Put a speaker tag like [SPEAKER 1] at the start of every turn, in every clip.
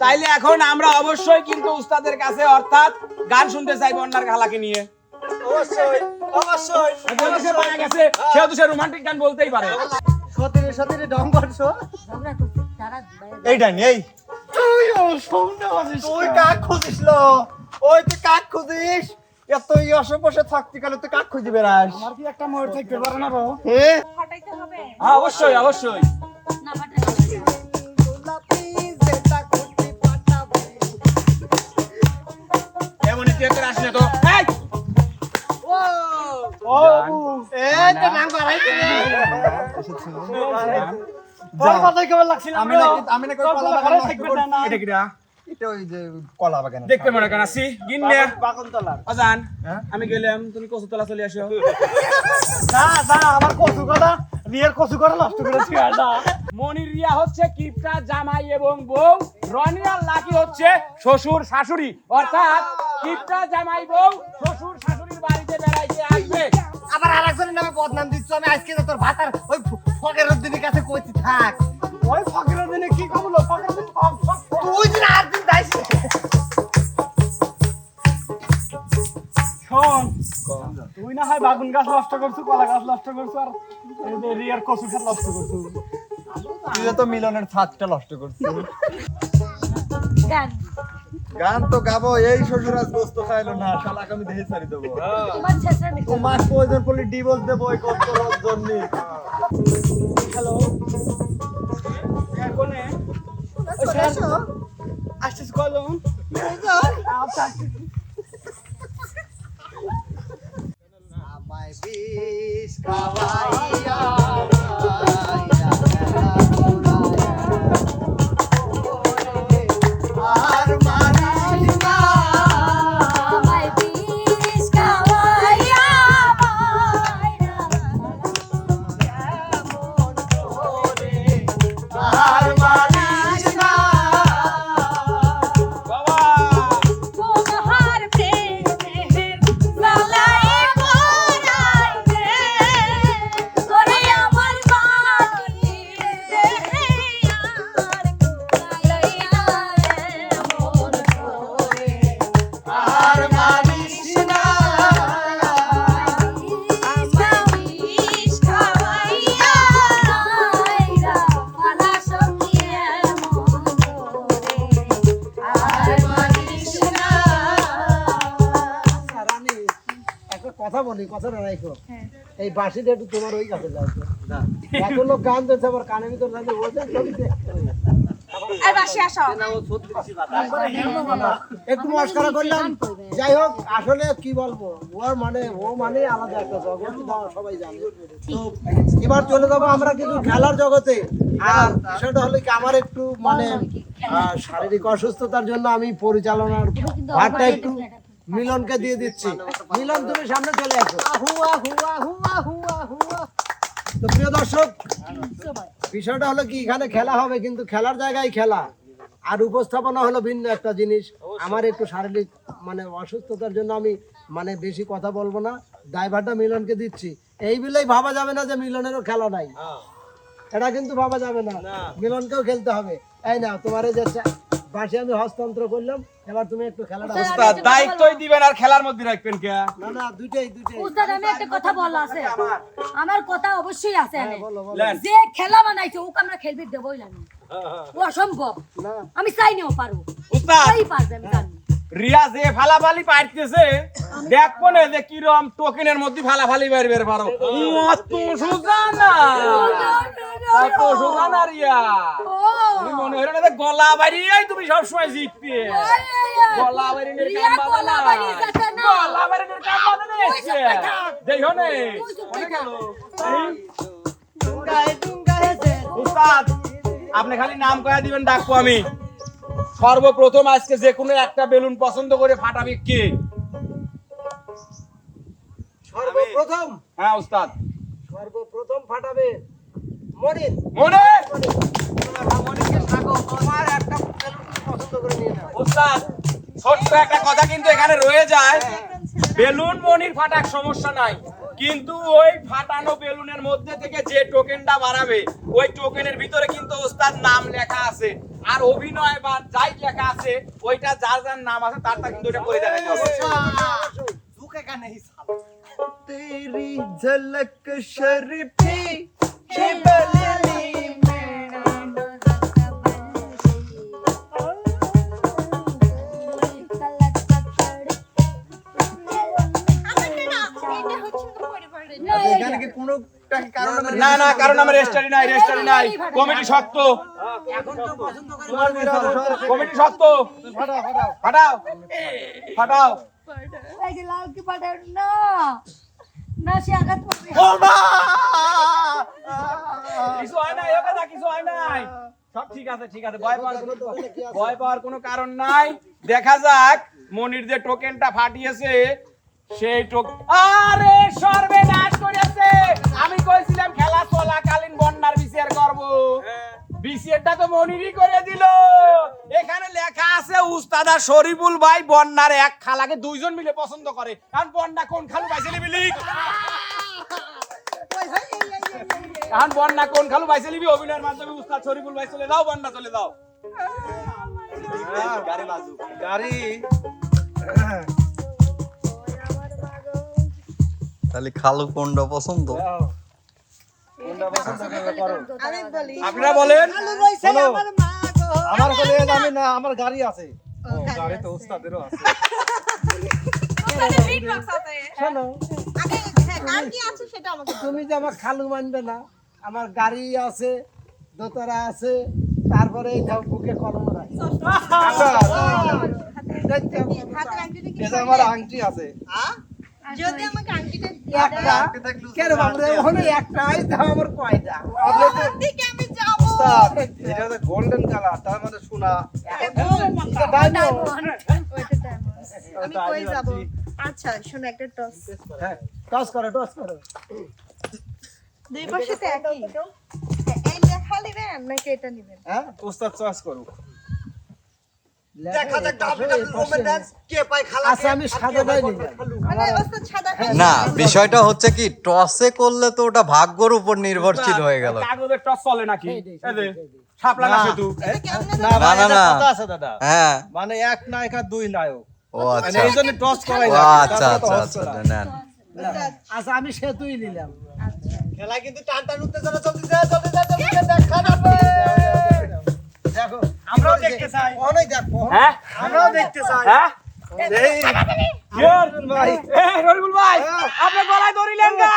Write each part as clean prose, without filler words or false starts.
[SPEAKER 1] তাইলে এখন আমরা অবশ্যই কিন্তু উস্তাদের কাছে অর্থাৎ গান শুনতে চাই বন্যার খালাকে নিয়ে।
[SPEAKER 2] অবশ্যই অবশ্যই
[SPEAKER 1] সে পাওয়া গেছে, সেও তো সে রোমান্টিক গান বলতেই পারে।
[SPEAKER 2] সতীরে সতীরে ঢং করছো
[SPEAKER 3] ঝগড়া করতে তারা
[SPEAKER 2] এইটা নেই তুই ও শুনতে পারিস তুই কাক খুঁজিস লো ওই তুই কাক খুঁজিস এত আশেপাশে থাকতে গেলে তুই কাক খুঁজি বেড়াস
[SPEAKER 4] আমার কি একটা ময়ূর থাকতে পারে না বউ?
[SPEAKER 2] হ্যাঁ
[SPEAKER 3] ফাটাইতে হবে
[SPEAKER 1] হ্যাঁ অবশ্যই অবশ্যই।
[SPEAKER 3] না ফাটাইতে
[SPEAKER 1] এমন ইতিহাসের আসলে তো এই!
[SPEAKER 4] ও
[SPEAKER 2] এই তো নাম বাড়াইতে
[SPEAKER 4] তোর কথাই কেবল লাগছিল
[SPEAKER 2] আমি না কলা বাগান নষ্ট করছি
[SPEAKER 1] এটা কিরা?
[SPEAKER 2] এটা ওই যে কলা বাগান
[SPEAKER 1] দেখতে মনে করেন আসি গিন্নে
[SPEAKER 4] বাগনতলার
[SPEAKER 1] অজান
[SPEAKER 2] হ্যাঁ?
[SPEAKER 1] আমি গেলাম, তুমি কচুতলা চলে আসো।
[SPEAKER 4] না না আমার কচু কলা রিয়ার কচু কলা নষ্ট করেছি আডা
[SPEAKER 1] মনির রিয়া হচ্ছে কিপটা জামাই এবং বউ, রনি আর লাকি হচ্ছে শ্বশুর শাশুড়ি, অর্থাৎ কিপটা জামাই বউ শ্বশুর শাশুড়ির বাড়িতে বেড়াইতে আসবে।
[SPEAKER 2] আবার আরেকজনের নামে বদনাম দিচ্ছ আমি আজকে তো তোর ভাতার ওই ফকের দিনের কাছে কইছি থাক
[SPEAKER 4] ওই ফকিরের দিনে কি কমলো ফকিরের দিন
[SPEAKER 2] তুই দিন আর দিন যাইস
[SPEAKER 4] শোন তুই না হয় বাগুন গাছ নষ্ট করছু কলা গাছ নষ্ট করছু আর এই যে রিয়ার কচু খাত নষ্ট করছু
[SPEAKER 2] তুই তো মিলনের ছাদটা নষ্ট করছিস
[SPEAKER 3] গান
[SPEAKER 2] গান তো গাবো এই শ্বশুর আজ গোস্ত খাইলো না শালাকে আমি দেখে ছাড়ি দেবো
[SPEAKER 3] তোমার শেষে দেখো
[SPEAKER 2] তোমার প্রয়োজন পড়লে ডিভোর্স দেবো ওই গোস্ত জন্য
[SPEAKER 4] হ্যালো কোনে আসছিস কলম
[SPEAKER 2] আমায় বিষ খাওয়াইয়া আর মানিস না
[SPEAKER 3] আমায় বিষ খাওয়াইয়া মাইরা
[SPEAKER 2] আর মানিস না
[SPEAKER 3] তোমার প্রেমের লালাই মোরাই রে ওরে আমার বাকি রে আর কুলাইয়া মন করে
[SPEAKER 2] আর মানিস না
[SPEAKER 3] বিষ খাওয়াইয়া মাইরা পালা সখিয়ে মন করে আর মানিস না
[SPEAKER 5] রানী একটা কথা বলি, কথাটা রাখো।
[SPEAKER 3] হ্যাঁ।
[SPEAKER 5] এই বাঁশিটা একটু তোমার ওই কাছে যাও তো। এত লোক গান ধরছে আবার কানে ভিতর যাচ্ছে বলছে
[SPEAKER 3] আর বাসি আসো
[SPEAKER 5] একটু মস্করা করলাম। যাই হোক আসলে কি বলবো, ও মানে আলাদা একটা জগৎ, সবাই জানে। তো এবার চলে যাবো আমরা কিন্তু খেলার জগতে। আর সেটা হলো কি আমার একটু মানে শারীরিক অসুস্থতার জন্য আমি পরিচালনার ভারটা একটু মিলনকে দিয়ে দিচ্ছি। মিলন তুমি সামনে চলে আসো। তো প্রিয় দর্শক, বিষয়টা হলো কি এখানে খেলা হবে কিন্তু খেলার জায়গায় খেলা, আর উপস্থাপনা হলো ভিন্ন একটা জিনিস। আমার একটু শারীরিক মানে অসুস্থতার জন্য আমি মানে বেশি কথা বলবো না, দায়ভারটা মিলনকে দিচ্ছি। এই বলেই ভাবা যাবে না যে মিলনেরও খেলা নাই, এটা কিন্তু ভাবা যাবে না, মিলনকেও খেলতে হবে। এই না তোমার এই যে বাসে আমি হস্তান্তর করলাম, এবার তুমি একটু খেলাটা
[SPEAKER 1] উস্তাদ দায়িত্বই দিবেন আর খেলার মধ্যে রাখবেন কে?
[SPEAKER 5] না না দুইটাই
[SPEAKER 3] উস্তাদ আমি একটা কথা বলা আছে, আমার কথা অবশ্যই আছে এনে।
[SPEAKER 1] লেন।
[SPEAKER 3] যে খেলা বানাইছে ওকে আমরা খেলবি দেবই লাগবে, ও অসম্ভব।
[SPEAKER 5] না
[SPEAKER 3] আমি চাইনিও পারবো,
[SPEAKER 1] উস্তাদ
[SPEAKER 3] ওই পারবে আমি জানি।
[SPEAKER 1] রিয়া যে ফালাফালি পাইতেছে দেখবো না যে কিরম টোকেনের মধ্যে ফালাফালি বাইরে পারো। অত সোজা না, অত সোজা না রিয়া।
[SPEAKER 3] ও
[SPEAKER 1] তুমি মনে হলো না যে গলা বাড়িয়েই তুমি সবসময় জিতবে। গলা বাড়িনের
[SPEAKER 3] রিয়া
[SPEAKER 1] কাম
[SPEAKER 3] গলা
[SPEAKER 1] বাঁধা
[SPEAKER 3] বাড়িয়ে যাচ্ছে না।
[SPEAKER 1] গলা বাড়িনের কাম বাঁধা না এসছে। দেই হনে মনে গেল। উস্তাদ আপনি খালি নাম কয়া দিবেন, ডাকবো আমি। সর্বপ্রথম আজকে যে কোনো একটা বেলুন পছন্দ করে ফাটাবি কে?
[SPEAKER 5] সর্বপ্রথম
[SPEAKER 1] উস্তাদ
[SPEAKER 5] সর্বপ্রথম ফাটাবে মনির।
[SPEAKER 1] মনে
[SPEAKER 5] তোমার একটা পছন্দ করে নিয়ে নাও।
[SPEAKER 1] উস্তাদ ছোট্ট একটা কথা কিন্তু এখানে রয়ে যায়, বেলুন মনির ফাটাক সমস্যা নাই, কিন্তু ওই ফাটানো বেলুনের মধ্যে থেকে যে টোকেনটা বাড়াবে ওই টোকেনের ভিতরে কিন্তু ওস্তাদ নাম লেখা আছে। আর অভিনয় বা যাই লেখা আছে ওইটা যার যার নাম আছে তার কিন্তু ওটা করে দেখাইতে হবে।
[SPEAKER 2] तेरी झलक शर्फी शिबली এখানে কি কোনো কারণ
[SPEAKER 1] না না কারণ আমার রেজিস্টারি নাই কমিটি শক্ত কমিটি শক্ত ফাটাও ফাটাও
[SPEAKER 3] এই যে লাল কি পাঠাও না না সে আঘাত করবে
[SPEAKER 1] কিছু হয় না এ কথা কিছু হয় নাই সব ঠিক আছে ভয় পাওয়ার কোনো কারণ নাই দেখা যাক মনির যে টোকেনটা ফাটিয়েছে সেই আরে সর্বনাশ করেছে আমি কইছিলাম খেলা চলাকালীন বন্যার বিচার করব বিচারটা তো মনিরই করে দিল এখানে লেখা আছে উস্তাদা শরীফুল ভাই বন্যার এক খালাকে দুইজন মিলে পছন্দ করে কারণ বন্যা কোন খালু পাইছে লিবি এখন বন্যা কোন খালু পাইছে লিবি অভিনয়ের মাধ্যমে উস্তাদ শরীফুল ভাই চলে দাও বন্যা চলে দাও গাড়ি বাজু
[SPEAKER 2] গাড়ি
[SPEAKER 6] তাহলে খালু কোনটা পছন্দ?
[SPEAKER 3] আমি বলি
[SPEAKER 1] আপনারা বলেন
[SPEAKER 2] আমার কাছে আমি না আমার গাড়ি আছে গাড়ি তো উস্তাদেরও আছে
[SPEAKER 5] শোনো তুমি যে আমার খালু মানবে না আমার গাড়ি আছে দোতারা আছে তারপরে এই যাও বুকে কলম রাখি
[SPEAKER 2] এটা আমার আংটি আছে
[SPEAKER 3] যদি আমাকে আংটিটা
[SPEAKER 5] একটা কেন বাবরে ওখানে একটাই দাও আমার কয়টা
[SPEAKER 3] দিকে আমি যাব
[SPEAKER 2] উস্তাদ এটা তো গোল্ডেন কালার তার মানে সোনা
[SPEAKER 3] আমি কই যাব আচ্ছা শোনো একটা টস
[SPEAKER 5] টস করো
[SPEAKER 3] দুই পাশে তো একই এই লেখা নেবেন নাকি এটা নেবেন
[SPEAKER 5] হ্যাঁ
[SPEAKER 2] উস্তাদ চয়েস করুক
[SPEAKER 5] দেখা যাক কে পায় খালা আচ্ছা আমি সাদাটাই নিব
[SPEAKER 3] মানে ওস্তাদ সাদা
[SPEAKER 6] না বিষয়টা হচ্ছে কি টসে করলে তো ওটা ভাগ্যর উপর নির্ভরশীল হয়ে গেল।
[SPEAKER 1] কাগজের টস চলে নাকি এই যে শাপলা সেতু
[SPEAKER 6] না না না
[SPEAKER 2] কথা আছে দাদা
[SPEAKER 6] হ্যাঁ
[SPEAKER 2] মানে এক নায়ক আর দুই নায়ক
[SPEAKER 6] ও
[SPEAKER 2] মানে
[SPEAKER 6] আচ্ছা
[SPEAKER 2] এই জন্য টস করাই
[SPEAKER 6] ও
[SPEAKER 2] না
[SPEAKER 6] আচ্ছা আচ্ছা আচ্ছা নেন
[SPEAKER 5] আচ্ছা আমি সেতুই নিলাম
[SPEAKER 2] খেলা কিন্তু টান টান উত্তেজনা চলতেছে দেখা যাবে
[SPEAKER 5] দেখো
[SPEAKER 2] আমরাও দেখতে চাই
[SPEAKER 5] অনেক দেখো
[SPEAKER 1] হ্যাঁ
[SPEAKER 2] আমরাও দেখতে চাই
[SPEAKER 1] হ্যাঁ
[SPEAKER 2] এই ভাই
[SPEAKER 1] এই রবিউল ভাই আপনি গলায় ধরিলেন না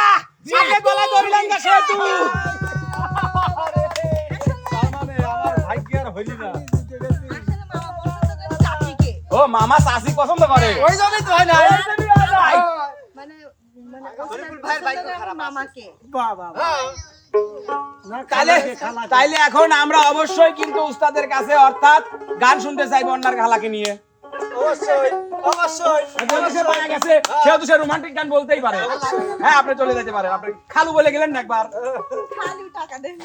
[SPEAKER 1] আপনি গলায় ধরিলেন না সেতু
[SPEAKER 2] তার মানে আমার ভাগ্য আর হইলি না
[SPEAKER 1] ও মামা চাচি পছন্দ করে
[SPEAKER 2] ওই জন্যই তো হয় না
[SPEAKER 3] মানে মানে শরীফুল ভাইয়ের বাইক খারাপ মামাকে
[SPEAKER 5] বাবা
[SPEAKER 1] তাইলে এখন আমরা অবশ্যই কিন্তু উস্তাদের কাছে অর্থাৎ গান শুনতে চাই বন্যার খালাকে নিয়ে
[SPEAKER 2] অবশ্যই
[SPEAKER 1] সে পায়ে গেছে সেহেতু সে রোমান্টিক গান বলতেই পারে হ্যাঁ আপনি চলে যেতে পারেন আপনি খালু বলে গেলেন না একবার
[SPEAKER 3] খালি টাকা দেন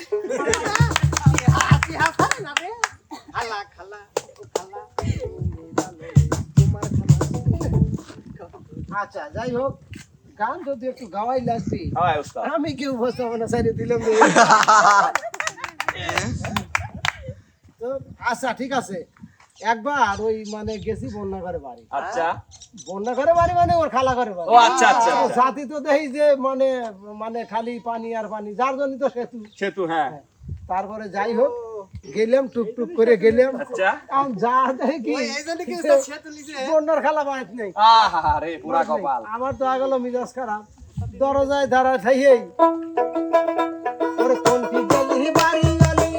[SPEAKER 5] আচ্ছা যাই হোক গান যদি একটু গাওয়াই লাগবে
[SPEAKER 1] হ্যাঁ উস্তাদ
[SPEAKER 5] আমি কি উপস্থাপনা চাইলে দিলাম তো আচ্ছা ঠিক আছে একবার ওই মানে গেছি বন্যা করে বাড়ি
[SPEAKER 1] আচ্ছা
[SPEAKER 5] বন্যা করে বাড়ি মানে ওর খালা করে বাড়ি
[SPEAKER 1] ও আচ্ছা আচ্ছা
[SPEAKER 5] তো জাতি তো দেখি যে মানে মানে খালি পানি আর পানি যার জন্য তো সেতু
[SPEAKER 1] সেতু হ্যাঁ
[SPEAKER 5] তারপরে যাই হোক গেলাম টুকটুক করে গেলাম
[SPEAKER 1] আচ্ছা
[SPEAKER 5] এখন যা দেখি বন্যার খালা বাড়িতে নেই
[SPEAKER 1] আহা রে পুরা কপাল
[SPEAKER 5] আমার তো আগেলো মিজাজ খারাপ দরজায় দাঁড়া থাইয়েই ওরে কোন ঠিক গেলি বাড়ি গেলি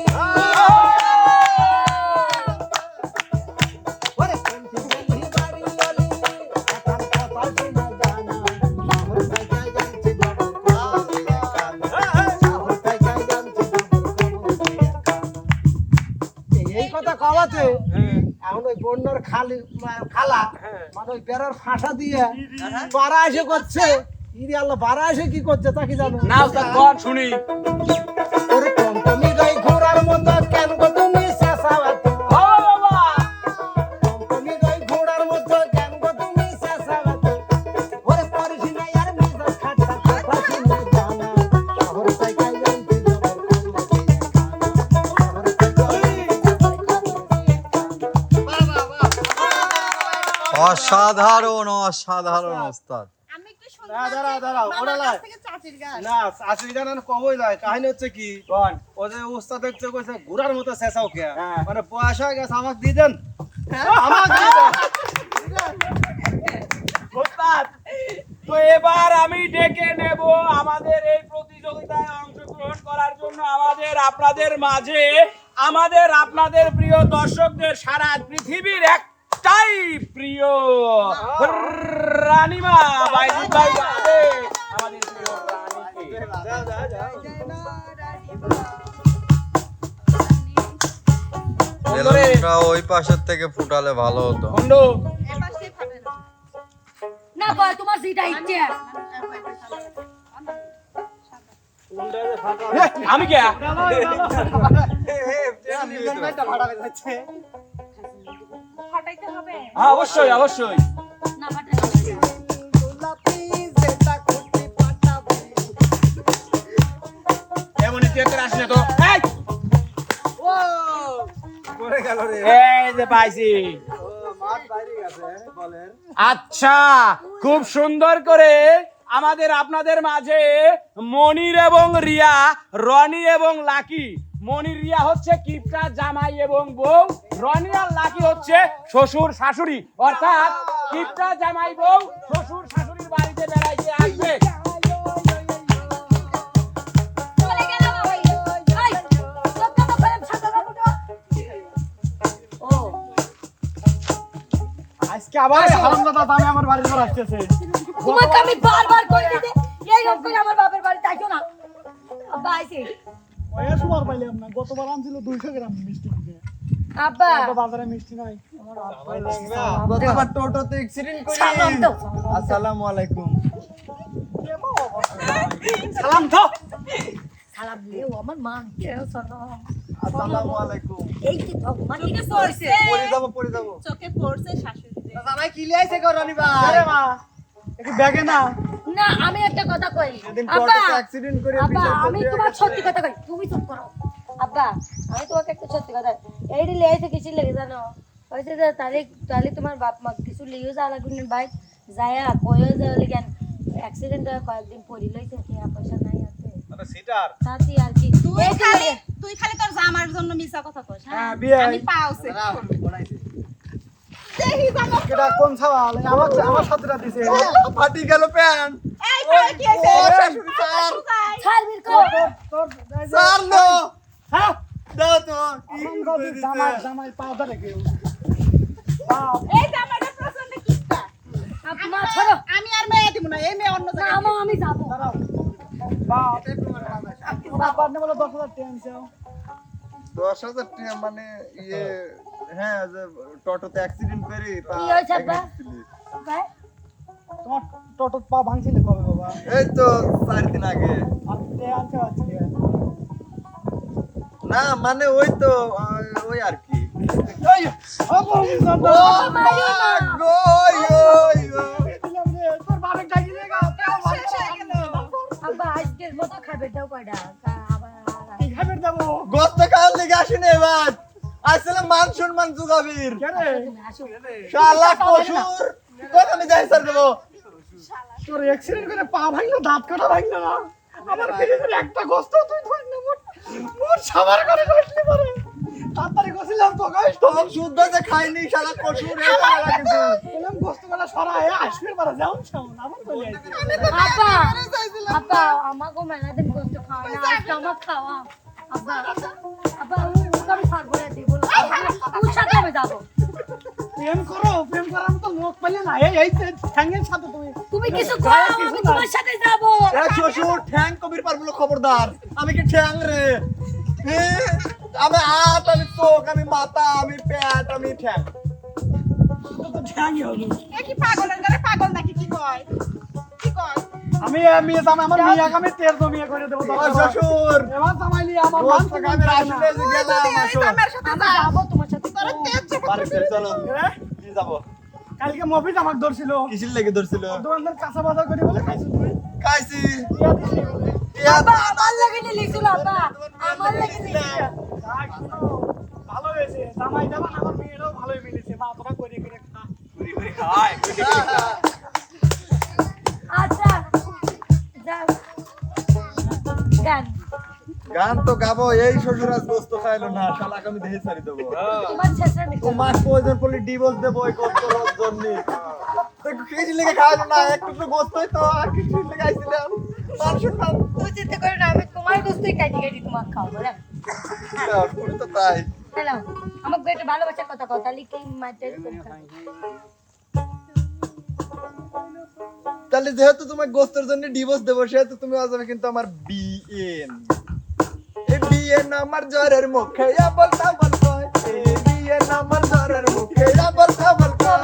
[SPEAKER 5] ওরে কোন ঠিক গেলি বাড়ি গেলি এখন কথা শোনা জানা শহর থেকে জানছি শহর থেকে জানছি এই কথা কওয়াতে এখন ওই বন্যার খালা মানে ওই বেড়ার ফাঁসা দিয়ে বাড়া এসে করছে ইরে আল্লাহ বাড়া এসে কি করছে তা কি জানো
[SPEAKER 1] না উস্তাদ কোন শুনি
[SPEAKER 5] ওরে টমটমি গাই ঘোড়ার মতো কেন গো তুমি চেঁচাওয়াত
[SPEAKER 1] ও বাবা
[SPEAKER 5] টমটমি গাই ঘোড়ার মতো কেন গো তুমি চেঁচাওয়াত ওরে পরিছি না আর মিজাজ খাট্টা কথা শুনে জানা শহর থেকে জানতে
[SPEAKER 6] অসাধারণ অসাধারণ ওস্তাদ।
[SPEAKER 3] আমি একটু
[SPEAKER 2] না, দাঁড়াও, ওরা লাই।
[SPEAKER 3] চাচির গান
[SPEAKER 2] না আসলে জানেন কবই লয় কাহিনী হচ্ছে কি
[SPEAKER 1] কোন
[SPEAKER 2] ও যে উস্তাদ হচ্ছে কইছে ঘোড়ার মতো চেঁচাও কে
[SPEAKER 1] হ্যাঁ।
[SPEAKER 2] মানে বয়স হয়ে গেছে আমাকে দিয়ে দেন আমাকে দিয়ে দেন
[SPEAKER 1] ওস্তাদ, তো এবার আমি ডেকে নেব আমাদের এই প্রতিযোগিতায় অংশগ্রহণ করার জন্য আপনাদের মাঝে আপনাদের প্রিয় দর্শকদের সারা পৃথিবীর একটাই প্রিয় রানীমা বাইজিৎ ভাই গাবে আমাদের প্রিয় রানীকে।
[SPEAKER 6] বেলুনটা ওই পাশের থেকে ফুটালে ভালো হতো।
[SPEAKER 1] বন্ধু,
[SPEAKER 3] না বল তোমার যেটা ইচ্ছে
[SPEAKER 1] আমি কে
[SPEAKER 3] ফাটাইতে হবে
[SPEAKER 1] হ্যাঁ অবশ্যই অবশ্যই
[SPEAKER 3] না ফাটাইতে
[SPEAKER 1] এমনই চেয়ার আসলে তো এই!
[SPEAKER 2] পড়ে গেল রে
[SPEAKER 1] এই যে পাইছি।
[SPEAKER 2] মাঠ বাইরে গেছে বলেন
[SPEAKER 1] আচ্ছা, খুব সুন্দর করে আপনাদের মাঝে মনির এবং রিয়া, রনি এবং লাকি। মনির রিয়া হচ্ছে কিপটা জামাই এবং বউ, রনি আর লাকি হচ্ছে শ্বশুর শাশুড়ি, অর্থাৎ কিপটা জামাই বউ শ্বশুর শাশুড়ির বাড়িতে বেড়াইতে আসবে।
[SPEAKER 3] চলে গেল ভাই এই সব কথা বলে ছাতা না ফুটো ও
[SPEAKER 4] আজকে আবার হারামজাদা দামে আমার বাড়ির উপর আসতেছে।
[SPEAKER 3] তোমাকে আমি বারবার কই দিতে এই রকম করে আমার বাপের বাড়ি যাইছো না আব্বা আইছে
[SPEAKER 4] ওই সুমার পাইলাম না, গতবার আনছিল 200 গ্রাম মিষ্টি কিনে।
[SPEAKER 3] আব্বা
[SPEAKER 4] তো বাজারে মিষ্টি নাই।
[SPEAKER 2] গতবার টোটোতে অ্যাক্সিডেন্ট করি
[SPEAKER 3] সালাম দাও
[SPEAKER 2] আসসালামু আলাইকুম
[SPEAKER 4] সালাম তো।
[SPEAKER 3] সালাম দিও আমার মা কে শোনো
[SPEAKER 2] আসসালামু আলাইকুম
[SPEAKER 3] এই কি ভগবান কি করছে
[SPEAKER 2] পড়ে যাব
[SPEAKER 3] চোখে পড়ছে শাশুড়ি
[SPEAKER 2] জামাই কি লিয়াইছে গো রনি ভাই
[SPEAKER 4] আরে মা, একটু ব্যাগে না।
[SPEAKER 3] না আমি একটা কথা কই
[SPEAKER 2] সেদিন
[SPEAKER 3] আব্বা
[SPEAKER 2] টোটোতে অ্যাক্সিডেন্ট করে
[SPEAKER 3] আব্বা
[SPEAKER 2] পিছন
[SPEAKER 3] আমি তোমার সত্যি কথা কই তুমি চুপ করো আব্বা আমি তোমাকে একটা সত্যি কথা এইডি লেইছে কিছু লেগে জানো কইছে যে তাহলে তোমার বাপ মা কিছু লিও যা লাগবে না ভাই যায়া কইও যে লাগেন অ্যাক্সিডেন্ট হয়ে কয়েকদিন পড়ি লইছে কি পয়সা নাই আছে
[SPEAKER 2] মানে সিটার
[SPEAKER 3] তাতি আর কি
[SPEAKER 7] তুই খালি তোর জামার জন্য মিছা কথা কইস হ্যাঁ
[SPEAKER 4] হ্যাঁ, বিয়ে
[SPEAKER 7] আমি পাওছে
[SPEAKER 4] এটা কোন ছাওয়াল? আমার সাথেটা দিছে।
[SPEAKER 2] ফাটি গেল প্যান্ট
[SPEAKER 7] এই তোর কি হইছে
[SPEAKER 2] ও শাশুড়ি স্যার
[SPEAKER 3] ছাড় বির কর
[SPEAKER 2] স্যার নো
[SPEAKER 4] হ্যাঁ,
[SPEAKER 2] দাও তো কি
[SPEAKER 4] হারামজাদি জামাই পাও ধরে কেউ।
[SPEAKER 7] এই জামাটা প্রচন্ড কিপটা
[SPEAKER 3] মা ছাড়ো
[SPEAKER 7] আমি আর মেয়ে দিব না এই মেয়ে অন্য
[SPEAKER 3] না
[SPEAKER 7] জায়গায়
[SPEAKER 3] আমা আমি যাব
[SPEAKER 4] বাপ, বাবার নে বলে 10,000 টাকা আনছে।
[SPEAKER 2] 10,000 টাকা মানে ইয়ে হ্যাঁ যে টোটোতে অ্যাক্সিডেন্ট করে
[SPEAKER 3] কি হয়েছে আব্বা? ভাই
[SPEAKER 4] তোমার টোটো পা ভাঙছিল কবে বাবা?
[SPEAKER 2] এই তো 4 দিন আগে
[SPEAKER 4] আর টাকা আনছে আজকে।
[SPEAKER 2] না মানে ওই তো ওই আর কি
[SPEAKER 4] এই, হারামজাদা।
[SPEAKER 3] মারিও না
[SPEAKER 2] গো ওই
[SPEAKER 4] দিলাম রে, তোর বাপের ডাকি রে গা, তেও ভালো।
[SPEAKER 3] আব্বা আজকের মতো খাবে দাও কয়টা আবার
[SPEAKER 4] কি খাবার দেবো?
[SPEAKER 2] গোস্ত খাওয়ার লেগে আসেনি এবার আসলে মান সম্মান জুগাবির
[SPEAKER 4] কে রে?
[SPEAKER 3] তুমি আসো
[SPEAKER 2] শালা কসুর কোন আমি যাই স্যার দেবো
[SPEAKER 4] তোর অ্যাক্সিডেন্ট করে পা ভাঙলো, দাঁত কাটা ভাঙলো না। আমার ফ্রিজের একটা গোস্ত তুই ধর না, মোর সাবার করে রাখলি পারে। তাড়াতাড়ি গছিলাম তো গাইস তো।
[SPEAKER 2] তোর শুদ্ধ যে খাইনি শালা কসুর এই শালা কিছু
[SPEAKER 4] বললাম গোস্ত কলা সরায় আসবে পারে যাও শাওন আবার চলে আইছে।
[SPEAKER 3] আব্বা আব্বা আমাকে মেলা দিন কষ্ট খাওয়া না আজকে আমার খাওয়া আব্বা আব্বা ওকে আমি ছাড়বো না দিব ওর সাথে আমি যাবো
[SPEAKER 4] প্রেম করার মতো লোক পেলে না। এই ঠ্যাঙ্গের সাথে
[SPEAKER 3] তুমি কিছু করো আমি তোমার সাথে যাবো
[SPEAKER 2] এ শ্বশুর ঠ্যাং কবির পারবো খবরদার আমি কি ঠ্যাং রে আমি হাত আমি চোখ আমি মাথা আমি পেট আমি ঠ্যাং
[SPEAKER 4] তো ঠ্যাঙ্গই হলো।
[SPEAKER 7] এ কি পাগলের ঘরে পাগল নাকি কি কয় কি কয়
[SPEAKER 4] আমি মেয়ে জামাই আমার মেয়ে আমি তেল জমিয়ে করে দেবো।
[SPEAKER 2] ও শ্বশুর
[SPEAKER 4] এবার জামাইলি আমার মান
[SPEAKER 2] গোস্ত খাবে আসলে যে গেলাম
[SPEAKER 7] এই
[SPEAKER 2] আসো
[SPEAKER 7] জামার সাথে
[SPEAKER 3] আমি
[SPEAKER 7] যা
[SPEAKER 3] যাবো তোমার সাথে
[SPEAKER 7] তোর তেজ
[SPEAKER 2] বাড়িতে চলো কি যাব
[SPEAKER 4] কালকে মফিজ আমাকে ধরছিল,
[SPEAKER 2] কিসির লেগে ধরছিল
[SPEAKER 4] দোকানদার কাঁচা বাজার করে বলে খাইছো তুমি।
[SPEAKER 2] খাইছি
[SPEAKER 4] টিয়া দিছি বলে।
[SPEAKER 3] আব্বা আমার লাগে লিখছিল আব্বা আমার লাগে
[SPEAKER 4] যাক, শোনো, ভালো হয়েছে জামাই দেবা আমার মেয়েরাও ভালোই মিলেছে। মা তোরা করে খা।
[SPEAKER 1] আয়, তুই দেখে নে।
[SPEAKER 3] আচ্ছা যাও গান
[SPEAKER 2] গান তো গাবো, এই শ্বশুর আজ গোস্ত খাইলো না, শালাকে আমি দেহে ছাড়ি দেবো।
[SPEAKER 3] তোমার শেষরা নিকো
[SPEAKER 2] তোমার প্রয়োজন পড়লে ডিভোর্স দেবো ওই গোস্ত রোজ জন্য। কিছু লেগে খাইলো না, একটু তো গোস্তই তো, আর কিছু লেগে আইছিলাম। মানুষের নাম
[SPEAKER 3] তুই চিন্তা করো না, আমি তোমার গোস্তই কাটি কাটি তোমার খাও বলে
[SPEAKER 2] তুমি তো তাই।
[SPEAKER 3] হ্যালো আমাকে একটা ভালোবাসার কথা কও তাহলে কি মাইটের
[SPEAKER 2] তাহলে যেহেতু তোমার গোস্তের জন্য ডিভোর্স দেবো, সেহেতু তুমি আসবে কিন্তু আমার বিএন। এই বিএন আমার জ্বরের মুখে আবল তাবল কয়, এই বিএন আমার জ্বরের মুখে আবল তাবল কয়।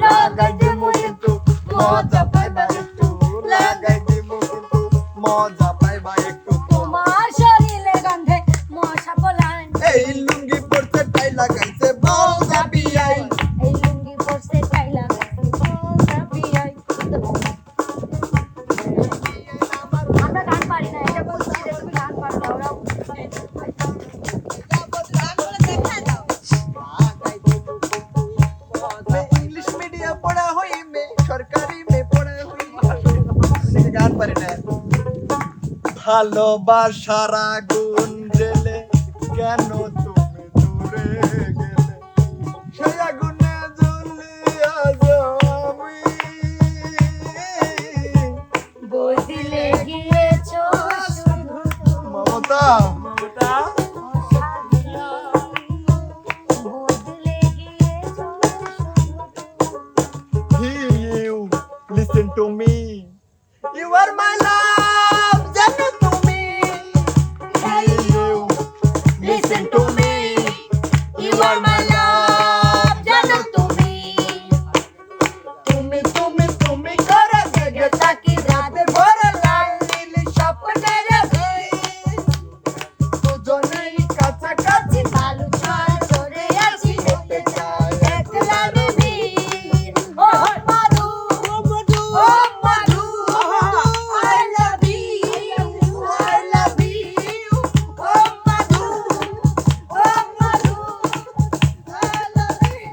[SPEAKER 2] লাগাই দিমু কিন্তু মজা পাইবা একটু, লাগাই দিমু কিন্তু মজা পাইবা একটু।
[SPEAKER 3] তোমার শরীরে গন্ধে মশা পলান
[SPEAKER 2] এই লুঙ্গি পড়তে টাই লাগাইছে বল যাবি আই।
[SPEAKER 3] এই লুঙ্গি পরতে চাই লাগে বিয়াই আমরা গান পারি না এটা বলছি যে তুমি গান পারো না ওরা
[SPEAKER 2] मैं इंग्लिश मीडियम पढ़ा हुई मैं सरकारी में पढ़ा हुई গান পারি না। ভালোবাসার আগুন জ্বেলে কেন তুমি দূরে গেলে, সেই আগুনে জ্বলি আজ আমি।
[SPEAKER 3] বদলে গিয়েছো শুধু
[SPEAKER 2] মমতা
[SPEAKER 1] মমতা,
[SPEAKER 3] বদলে গিয়েছো
[SPEAKER 2] you listen to me, you are my love, জানো তুমি। You listen to me, you are my love, জানো তুমি। তুমি তুমি তুমি করে জেগে থাকি রাত ভর লাল নীল স্বপ্নের ঘরে, দুজনেই কাছাকাছি
[SPEAKER 3] বালু ছড় ধরে আছি
[SPEAKER 2] যেতে চাই
[SPEAKER 3] একলা বিবীর ও মাধু ও মাধু I love you I love you O Madhu O Madhu I love you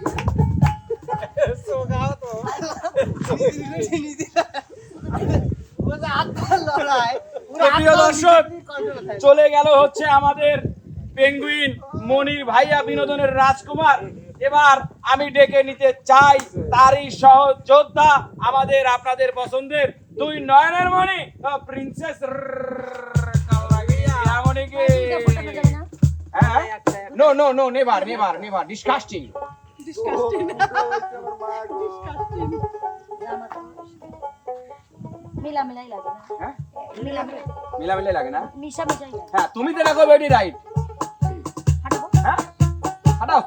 [SPEAKER 1] প্রিয় দর্শক, চলে গেল হচ্ছে আমাদের পেঙ্গুইন মনির ভাইয়া বিনোদনের রাজকুমার। এবার আমি ডেকে নিতে চাই তারই সহযোদ্ধা, আমাদের আপনাদের পছন্দের দুই নয়নের মণি princess no no no never never never disgusting.
[SPEAKER 3] মিলা মিলাই লাগে না
[SPEAKER 1] হ্যাঁ
[SPEAKER 3] মিলা মিলাই
[SPEAKER 1] মিলামিলে লাগে না?
[SPEAKER 3] মিশা মিশাই লাগে
[SPEAKER 1] হ্যাঁ তুমি তো রাখো বেডি রাইট।
[SPEAKER 3] হাঁটবো
[SPEAKER 1] হ্যাঁ হাঁটাও।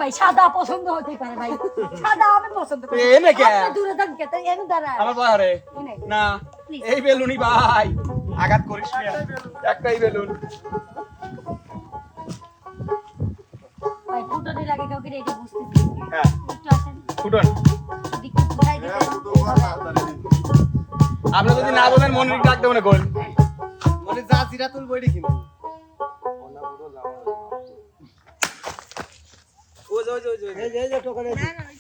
[SPEAKER 3] ভাই সাদা পছন্দ হতে পারে ভাই সাদা আমি পছন্দ করি
[SPEAKER 1] এনে কে?
[SPEAKER 3] আপনি দূরে থাকেন কে তাই এনে দাঁড়া
[SPEAKER 1] আমার বাহারে
[SPEAKER 3] এনে
[SPEAKER 1] না,
[SPEAKER 3] Please.
[SPEAKER 1] এই বেলুনই ভাই, আঘাত করিস না, একটাই বেলুন।
[SPEAKER 3] ভাই ফুটনে লাগে কাউকে রেডি বুঝতেছি
[SPEAKER 1] হ্যাঁ
[SPEAKER 3] একটু আসেন
[SPEAKER 1] ফুটন,
[SPEAKER 3] দিকু বুঝাই দিতেন
[SPEAKER 1] আপনি যদি না বলেন মনির ডাক দেবো না গোল।
[SPEAKER 2] মানে যা জিরা তুলবো এটি কিনে।
[SPEAKER 5] এই যে টোকান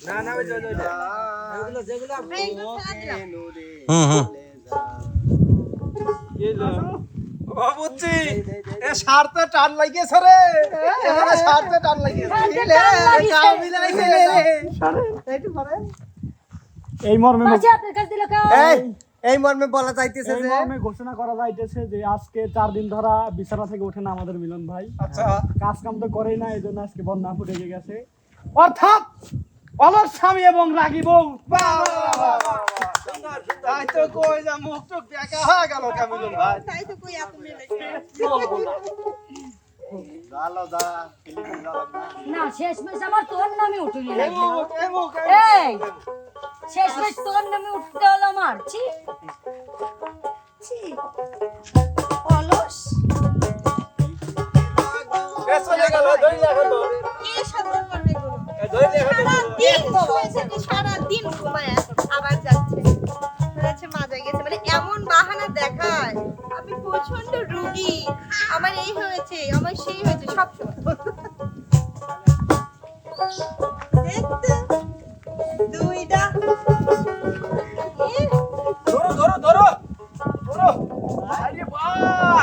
[SPEAKER 1] না না ওই যে
[SPEAKER 5] এগুলো যেগুলো
[SPEAKER 6] হুম হুম
[SPEAKER 2] ও বুঝছি, এ সারতে টান লাগিয়েছে রে, এখানে সারতে টান লাগিয়েছে। কাউ মিলাইছে রে।
[SPEAKER 4] এই মর্মে
[SPEAKER 3] আচ্ছা আপনার কাছে দিল কেউ
[SPEAKER 2] এই মর্মে বলা চাইতেছে
[SPEAKER 4] এই
[SPEAKER 2] যে
[SPEAKER 4] মর্মে ঘোষণা করা যাইতেছে যে আজকে 4 দিন ধরা বিছানা থেকে ওঠে না আমাদের মিলন ভাই।
[SPEAKER 2] আচ্ছা
[SPEAKER 4] কাজ কাম তো করেই না, এই জন্য আজকে বন্যা ফুটে গেছে, অর্থাৎ অলস স্বামী এবং রাগী বউ।
[SPEAKER 2] তাই তো কই যা মুখ টুক দেখা হয়ে গেল কামিলুল ভাই।
[SPEAKER 7] তাই তো কই এত মিলে
[SPEAKER 2] ভালো দা
[SPEAKER 3] না শেষমেশ আমার তোর নামে উঠুনি
[SPEAKER 2] এই মুখ
[SPEAKER 3] এই শেষমেশ তোর নামে উঠতে হলো আমার ছি ছি অলস
[SPEAKER 2] চলে গেল ধরে রাখো তো,
[SPEAKER 7] কি শব্দ করবে এগুলো?
[SPEAKER 2] ধরে রাখো তো।
[SPEAKER 7] সারাদিন শুয়েছে কি সারাদিন ঘুমায় আবার যাচ্ছে হচ্ছে মাজা গেছে মানে এমন বাহানা দেখায় আমি প্রচন্ড রোগী আমার এই হয়েছে আমার সেই হয়েছে সব সময় দেখতে দুইটা
[SPEAKER 1] ধরো ধরো ধরো ধরো আরে বাহ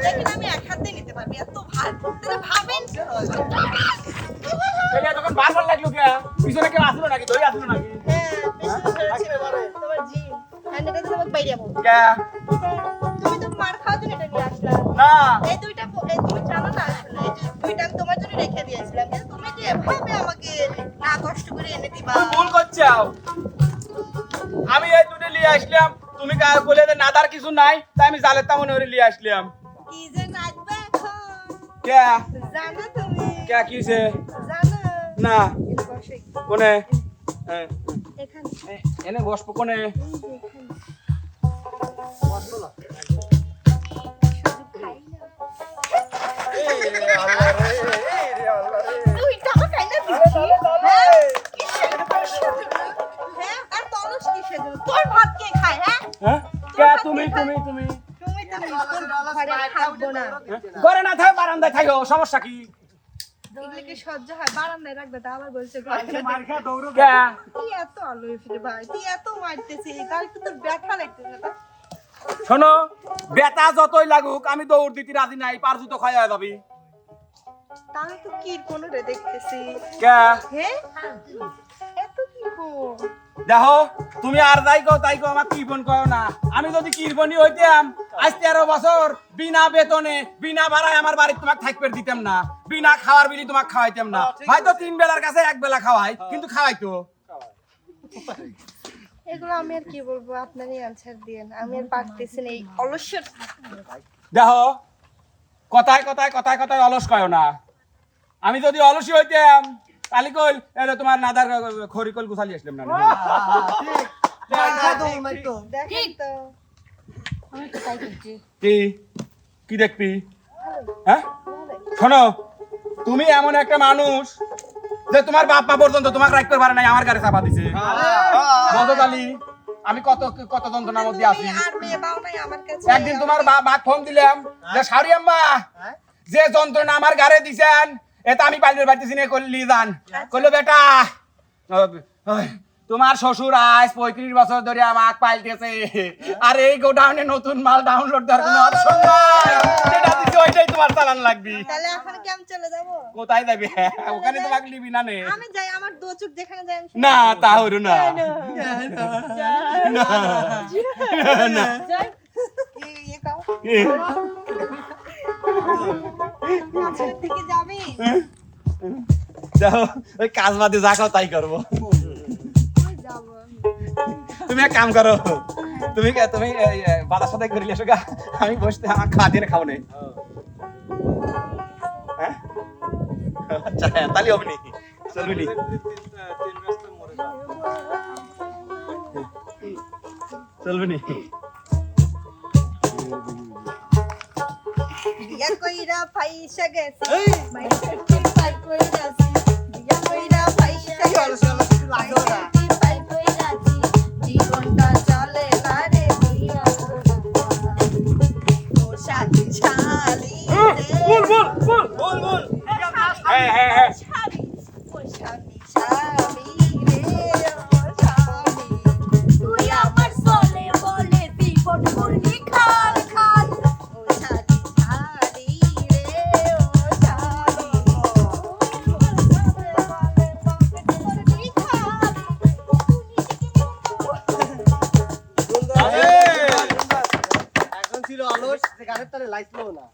[SPEAKER 7] দেখেন আমি এক হাতে নিতে পারবি এত ভার তাহলে ভাবেন
[SPEAKER 1] এটা তখন বারবার লাগলো কে পিছনে কেউ আসলো নাকি ধরে আসলো নাকি
[SPEAKER 7] হ্যাঁ বেশি তোমার জি হ্যান্ড এটা তোমাকে বাইরে যাবো
[SPEAKER 1] কে
[SPEAKER 7] তুমি তো মার খাওয়ার জন্য এটা নিয়ে আসলা
[SPEAKER 1] না
[SPEAKER 7] এই দুইটা এই তুমি জানো না আসলে এই যে দুইটা আমি তোমার জন্য রেখে দিয়েছিলাম কিন্তু তুমি যে এভাবে আমাকে না কষ্ট করে এনে দিবা
[SPEAKER 1] তুমি ভুল করছো আমি এই দুটো নিয়ে আসলাম তুমি বলে যে নাদার কিছু নাই তাই আমি জালের তামনে ওরে নিয়ে আসলাম
[SPEAKER 7] কি যে নাচবে এখন
[SPEAKER 1] কে
[SPEAKER 7] জানো তুমি
[SPEAKER 1] কে কিছে
[SPEAKER 7] জানো
[SPEAKER 1] না
[SPEAKER 7] এই বসে
[SPEAKER 1] কোনে হ্যাঁ,
[SPEAKER 7] এখানে
[SPEAKER 1] এনে বসবো কোনে
[SPEAKER 7] এই যে এখানে দুইটা খাই না দিচ্ছি হ্যাঁ কিসের হ্যাঁ আর তলস কিসের জন্য তোর ভাত কে খায় হ্যাঁ
[SPEAKER 1] হ্যাঁ কে তুমি তুমি তুমি
[SPEAKER 7] তুমি ঘরে থাকবো না
[SPEAKER 1] ঘরে না থাকো বারান্দায় থাকো সমস্যা কি
[SPEAKER 7] এগুলো কি সহ্য হয় বারান্দায় রাখবে তা আবার বলছে ঘরে
[SPEAKER 1] কে
[SPEAKER 7] তুই এত আলো ফিরে ভাই তুই এত মারতেছিস তার একটু তোর ব্যথা লাগতেছে না
[SPEAKER 1] শোনো বেতা যতই লাগুক আমি দৌড় দিতে রাজি নাই পার জুতো খাওয়া যাবি
[SPEAKER 7] তাহলে তো কি কোনো রে দেখতেছি
[SPEAKER 1] কে
[SPEAKER 7] হ্যাঁ এত কি গো
[SPEAKER 1] দেখো তুমি আর যাই কো তাই কো আমার কৃপন কও না আমি যদি কৃপণী হইতাম আজ 13 বছর বিনা বেতনে বিনা ভাড়ায় আমার বাড়ি তোমাকে থাকতে দিতাম না বিনা খাওয়ার বিলি তোমাকে খাওয়াইতাম না হয়তো 3 বেলার কাছে এক বেলা খাওয়াই কিন্তু খাওয়াইতো
[SPEAKER 7] এগুলো আমি আর কি বলবো আপনারই আনসার দিয়েন আমি আর পারতেছি না এই অলস্য
[SPEAKER 1] দেখো কথায় কথায় কথায় কথায় অলস কয় না আমি যদি অলসী হইতাম তাহলে কইল এটা তোমার নাদার খরিকল গুছালি আসলাম না
[SPEAKER 7] দেখেন তো
[SPEAKER 3] আমি তো তাই করছি
[SPEAKER 1] কি কি দেখবি হ্যাঁ শোনো তুমি এমন একটা মানুষ যে তোমার বাপ মা পর্যন্ত তোমাকে রাখতে পারে নাই আমার গাড়ি চাপা দিছে মদতালি আমি কত কত যন্ত্রণার মধ্যে আছি
[SPEAKER 7] আর মেয়ে পাও নাই আমার কাছে
[SPEAKER 1] একদিন তোমার বাপ ফোন দিলাম যে শাড়ি আম্মা যে যন্ত্রণা আমার গাড়ি দিছেন এটা আমি পাইলে পাইতেছি না করলি যান কইলো বেটা তোমার শ্বশুর আজ 35 বছর ধরে আমাকে পাইতেছে আর এই গোডাউনে নতুন মাল ডাউনলোড দেওয়ার কোনো অপশন নাই যেটা দিছি ওইটাই তোমার চালান লাগবে
[SPEAKER 7] তাহলে এখন কি আমি চলে যাব
[SPEAKER 1] কোথায় যাবে ওখানে তোমাকে লিবি না নে
[SPEAKER 7] আমি যাই আমার দো চোখ যেখানে যাই আমি
[SPEAKER 1] না তাহলে না না
[SPEAKER 7] যাই এই কাও কাছের দিকে যাবি
[SPEAKER 1] দেখো ওই কাজ বাদে যা খাও তাই করবো
[SPEAKER 7] কই যাব
[SPEAKER 1] তুমি এক কাম করো তুমি তুমি বাদার সাথে করে এসো গা আমি বসতে আমার খাওয়া দিয়ে খাবো না হ্যাঁ আচ্ছা তাহলে হবে নি চলবি চলবি নি
[SPEAKER 7] বিয়া কইরা পয়সা গেছে মাইসা কি পাই কইরাছি বিয়া কইরা পয়সা গেছে পাই কইরাছি জীবনটা চলে না রে বিয়া ও শালি শালি
[SPEAKER 1] বল হ্যাঁ হ্যাঁ হ্যাঁ
[SPEAKER 7] শালি ও শালি শালি রে ও শালি
[SPEAKER 3] তুই আমার সোলে বলে বিপদ মুরগি খাল খাল
[SPEAKER 7] ও শালি শালি রে ও শালি
[SPEAKER 5] এখন ছিল অলস যে গানের তালে লাইছিল না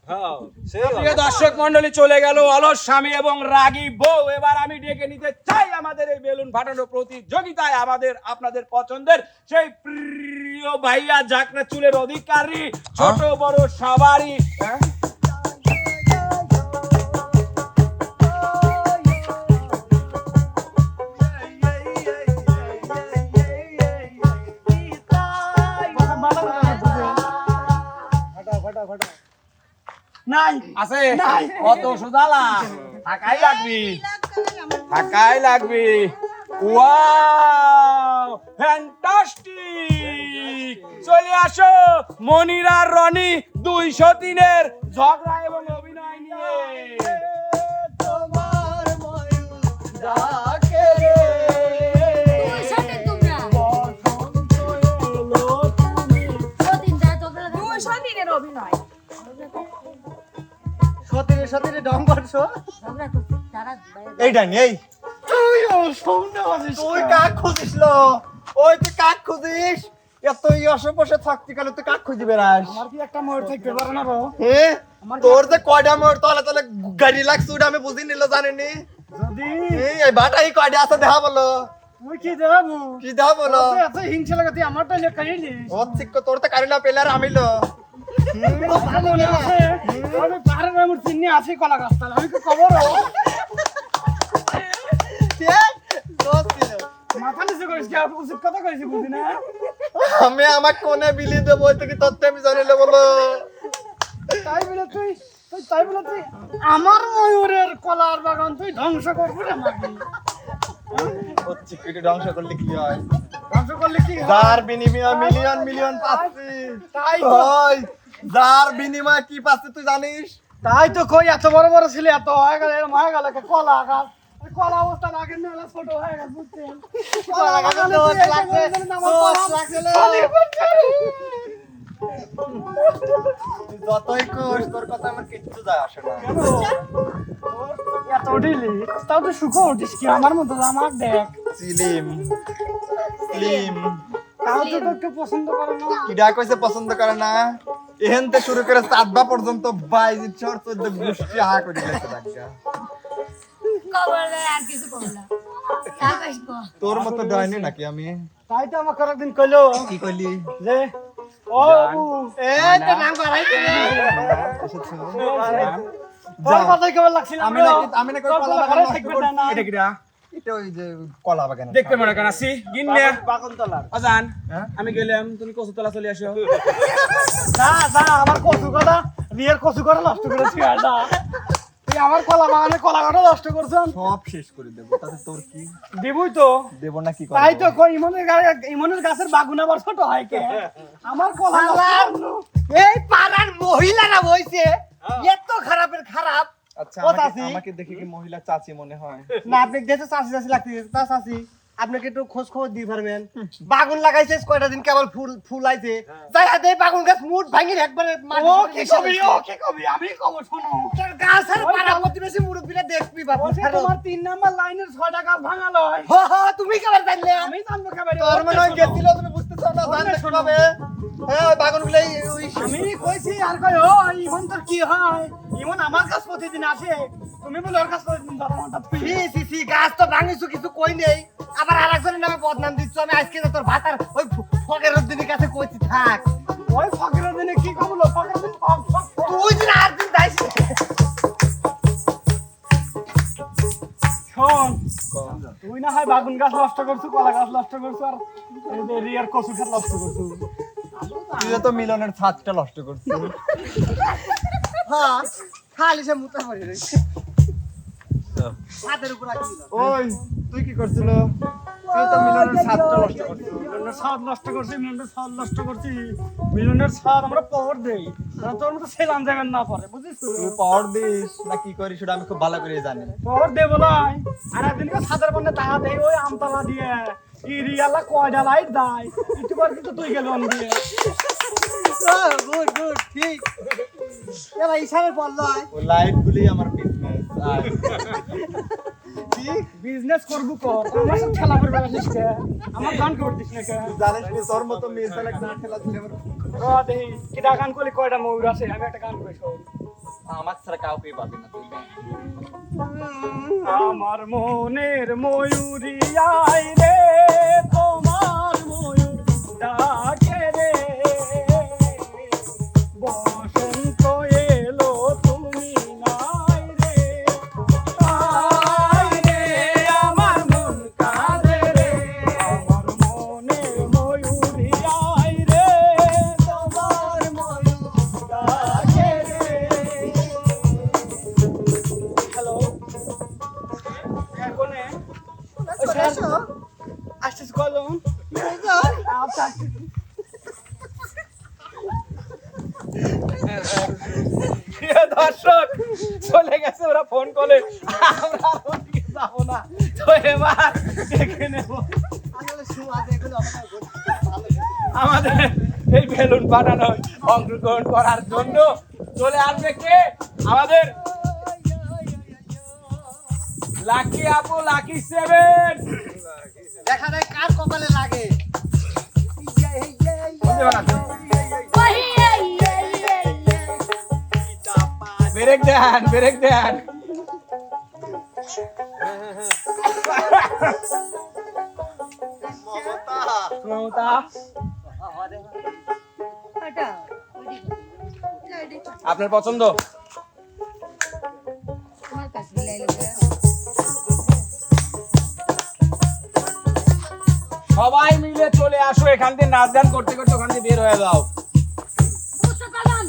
[SPEAKER 1] প্রিয় দর্শক মন্ডলী চলে গেল অলস স্বামী এবং রাগী বউ এবার আমি ডেকে নিতে চাই আমাদের এই বেলুন ফাটানো প্রতিযোগিতায় আমাদের আপনাদের পছন্দের সেই প্রিয় ভাইয়া জাকরা চুলের অধিকারী ছোট বড় সবারই
[SPEAKER 4] নাই
[SPEAKER 1] আছে কত সুদালা থাকাই লাগবি থাকাই লাগবি ওয়াও ফ্যান্টাস্টিক চলে আসো মনিরা রনি 203 ঝগড়া এবং অভিনয় নিয়ে
[SPEAKER 2] তোমার ময়ূর
[SPEAKER 5] সতীরে সতীরে ঢং করছো
[SPEAKER 3] ঝগড়া করছি তারা বাইরে
[SPEAKER 2] এই ডাইনি এই
[SPEAKER 4] তুই আমার সামনে আসিস
[SPEAKER 2] তুই কাক খুঁজিস লো ওই তুই কাক খুঁজিস এত অসপসে থাকতে গেলে তুই কাক খুঁজি বেড়াস
[SPEAKER 4] আমার কি একটা ময়ূর থাকতে পারে না রো
[SPEAKER 2] হ্যাঁ তোর যে কয়টা মোর তলে তলে গাড়ি লাগছে ওটা আমি বুঝি নিল জানিনি
[SPEAKER 4] যদি
[SPEAKER 2] এই বাটাই কয়টা আছে দেখা বলো
[SPEAKER 4] তুই কি দেবো
[SPEAKER 2] কি দেখা বলো
[SPEAKER 4] এত হিংসা লাগে তুই আমারটা লেখা নিলিস
[SPEAKER 2] ও ঠিক তোর তো কারিলা পেলার আমিলো
[SPEAKER 4] মনে আছে আমি পাহাড়ের আমার চিনি আছে কলা গাছ তাহলে আমি কি খবর মাথা নিচে করিস কি আপনি উচিত কথা কইছি বুঝি না
[SPEAKER 2] আমি আমার কোনে বিলি দেবো ওই থেকে তত্ত্ব আমি জানিলে বলো
[SPEAKER 4] তাই বলে তুই আমার ময়ূরের কলার বাগান তুই ধ্বংস করবি রে মাগি
[SPEAKER 2] ও চিকুটি ধ্বংস করলে কি হয়
[SPEAKER 4] ধ্বংস করলে কি হয়?
[SPEAKER 2] যার বিনিময় মিলিয়ন মিলিয়ন পাচ্ছি
[SPEAKER 4] তাই তো
[SPEAKER 2] ওই যার বিনিময় কি পাচ্ছি তুই জানিস
[SPEAKER 4] তাই তো কই এত বড় বড় ছেলে এত হয়ে গেল এরম হয়ে গেল কলা গাছ ওই কলা অবস্থা লাগে না ছোট হয়ে গেল বুঝছেন কলা বাগানে তুই এই যে বলছিস না, আমার কলা খালি বলছে।
[SPEAKER 2] তুই যতই কোস তোর কথা আমার কিচ্ছু যায় আসে না
[SPEAKER 4] এত উঠিলি তাও তো সুখও উঠিস কি আমার মতো আমার দেখ
[SPEAKER 2] স্লিম স্লিম
[SPEAKER 4] তাও তো তোকে পছন্দ করে না
[SPEAKER 2] কিডা কইছে পছন্দ করে না এহেনতে শুরু করে চাঁদবা পর্যন্ত বাইজিত শহর 14 গোষ্ঠী হা করে দিয়েছে দেখা
[SPEAKER 3] খবর নেই আর কিছু করব না আকাশ কো
[SPEAKER 2] তোর মতো ডাইনি নাকি আমি
[SPEAKER 4] তাই তো আমাকে একদিন কইলো
[SPEAKER 2] কি কইলি
[SPEAKER 4] যে ও বাবু
[SPEAKER 5] এই তো নাম বাড়াই
[SPEAKER 2] এসেছো
[SPEAKER 4] তোর কথাই কেমন লাগছিল
[SPEAKER 2] আমি না কই কলা বাগান নষ্ট
[SPEAKER 4] থাকবে
[SPEAKER 2] করছি।
[SPEAKER 4] না
[SPEAKER 1] এটা কিরা
[SPEAKER 2] এটা ওই যে কলা বাগান
[SPEAKER 1] দেখতে মনে কেন আসি গিন্নে
[SPEAKER 5] বাগনতলার
[SPEAKER 1] অজান
[SPEAKER 2] হ্যাঁ?
[SPEAKER 1] আমি গেলাম তুমি কচুতলা চলে আসো
[SPEAKER 4] যা আমার কচু কলা রিয়ের কচু কলা নষ্ট করেছি যা তুই আমার কলা বাগানে কলা কাটা নষ্ট করছেন
[SPEAKER 2] সব শেষ করে দেব তাতে তোর কি
[SPEAKER 4] দিবই তো
[SPEAKER 2] দেব না কি
[SPEAKER 4] তাই তো
[SPEAKER 2] করব
[SPEAKER 4] কই ইমনের গাছের বাগুন আবার ছোট হয় কে আমার কলা
[SPEAKER 5] এই পাড়ার মহিলারা বইছে এত খারাপের খারাপ
[SPEAKER 2] আচ্ছা
[SPEAKER 5] ও
[SPEAKER 2] আমাকে
[SPEAKER 5] চাচি।
[SPEAKER 2] আমাকে দেখে কি মহিলা চাচি মনে হয়
[SPEAKER 5] না আপনি দেখে চাষি চাষি লাগতেছে তা চাষি আপনাকে একটু খোঁজ খবর দিয়ে পারবেন বাগুন লাগাইছে কয়টা দিন কেবল ফুল ফুল আইছে যাই হাতে বাগুন গাছ মুট ভাঙি একবারে
[SPEAKER 4] ও কি কবি আমি কব শোনো
[SPEAKER 5] গাছের পাড়া প্রতিবেশী মুরব্বীরা দেখবি বাবু
[SPEAKER 4] বলছে তোমার 3 নাম্বার লাইনের 6টা গাছ ভাঙালো
[SPEAKER 5] তুমি কেমন জানলে
[SPEAKER 4] আমি জানবো কেমন
[SPEAKER 2] তোর মনে হয় গেছিল তুমি বুঝতে চাও না জানতে কিভাবে হ্যাঁ ওই বাগানগুলো ওই
[SPEAKER 4] আমি কইছি আর কই ও ইমন তোর কি হয় ইমন আমার কাছে প্রতিদিন আসে তুমি বলে ওর কাছে প্রতিদিন যাবো হঠাৎ করে
[SPEAKER 5] সি গাছ তো ভাঙিছো কিছু কই নেই আবার আরেকজনের নামে বদনাম দিচ্ছ আমি আজকে তো তোর ভাতার ওই ফকের দিনের কাছে কইছি থাক
[SPEAKER 4] ওই ফকরের দিনে কি কবলো ফকরের দিন ফক
[SPEAKER 5] তুই দিন আর দিন দাইছ
[SPEAKER 4] শোন তুই না হয় বাগুন গাছ নষ্ট করছু কলা গাছ নষ্ট করছু আর এই যে রিয়ার কচু গাছ নষ্ট করছু
[SPEAKER 2] তুই তো মিলনের ছাদটা নষ্ট করছিস
[SPEAKER 5] হ্যাঁ খালি সে মুতা পড়ে রইছে ছাদের উপর রাখছিল
[SPEAKER 2] ওই তুই কি করছিল তুই তো মিলনের ছাদটা নষ্ট করছিস
[SPEAKER 4] মিলনের ছাদ নষ্ট করছি মিলনের ছাদ নষ্ট করছি মিলনের ছাদ আমরা পাওয়ার দেই কারণ তোর মতো সেলাম যাবেন না পারে বুঝিস তো
[SPEAKER 2] তুই পাওয়ার দিস না কি করিস সেটা আমি খুব ভালো করে জানি
[SPEAKER 4] পাওয়ার দেবো নাই আর একদিনকে ছাদের বন্ধে টাকা দেয় ওই আমতলা দিয়ে ইরিয়ালা কয়টা লাইট দেয় একটু পর কিন্তু তুই গেল দিয়ে
[SPEAKER 5] গুড গুড ঠিক এবার ইশারে পড়লো
[SPEAKER 2] ও লাইটগুলি আমার বিজনেস আর
[SPEAKER 4] বিজনেস করবো কর আমার সাথে খেলা করবে আসিস কে আমার গান করে দিস না কে
[SPEAKER 2] জানিস কি তোর মতো মেয়ে ছেলে না খেলা দিলে আমার
[SPEAKER 4] দেখি কিটা গান করলে কয়টা ময়ূর আছে আমি একটা গান করে শোন
[SPEAKER 2] আমার ছাড়া কাউকে পাবি না তুই
[SPEAKER 4] আমার মনের ময়ূরী আই রে তোমার ময়ূর ডাকে রে বসন্ত এলো তুমি নাই রে আই রে আমার মন কাঁদে রে আমার মনের ময়ূরী আই রে তোমার ময়ূর ডাকে রে হ্যালো কোনে আসছিস কলম আচ্ছা প্রিয় দর্শক চলে গেছে ওরা ফোন কলে আমরা আর ওদিকে যাবো না তো এবার দেখে নেব
[SPEAKER 5] আসলে সুমাদ এগুলো
[SPEAKER 1] আমাদের এই বেলুন বানানো অংশগ্রহণ করার জন্য চলে আসবে কে? আমাদের লাকি আপু, লাকি 7।
[SPEAKER 5] দেখা যায় কার কপালে লাগে।
[SPEAKER 1] ব্রেক দেন, ব্রেক দেন। মমতা, আপনার পছন্দ?
[SPEAKER 3] তোমার কাছে দিলাই লোকে।
[SPEAKER 1] সবাই মিলে চলে আসো এখান থেকে, নাচ গান করতে করতে ওখান থেকে বের হয়ে যাও।
[SPEAKER 3] বুঝতে পারলাম।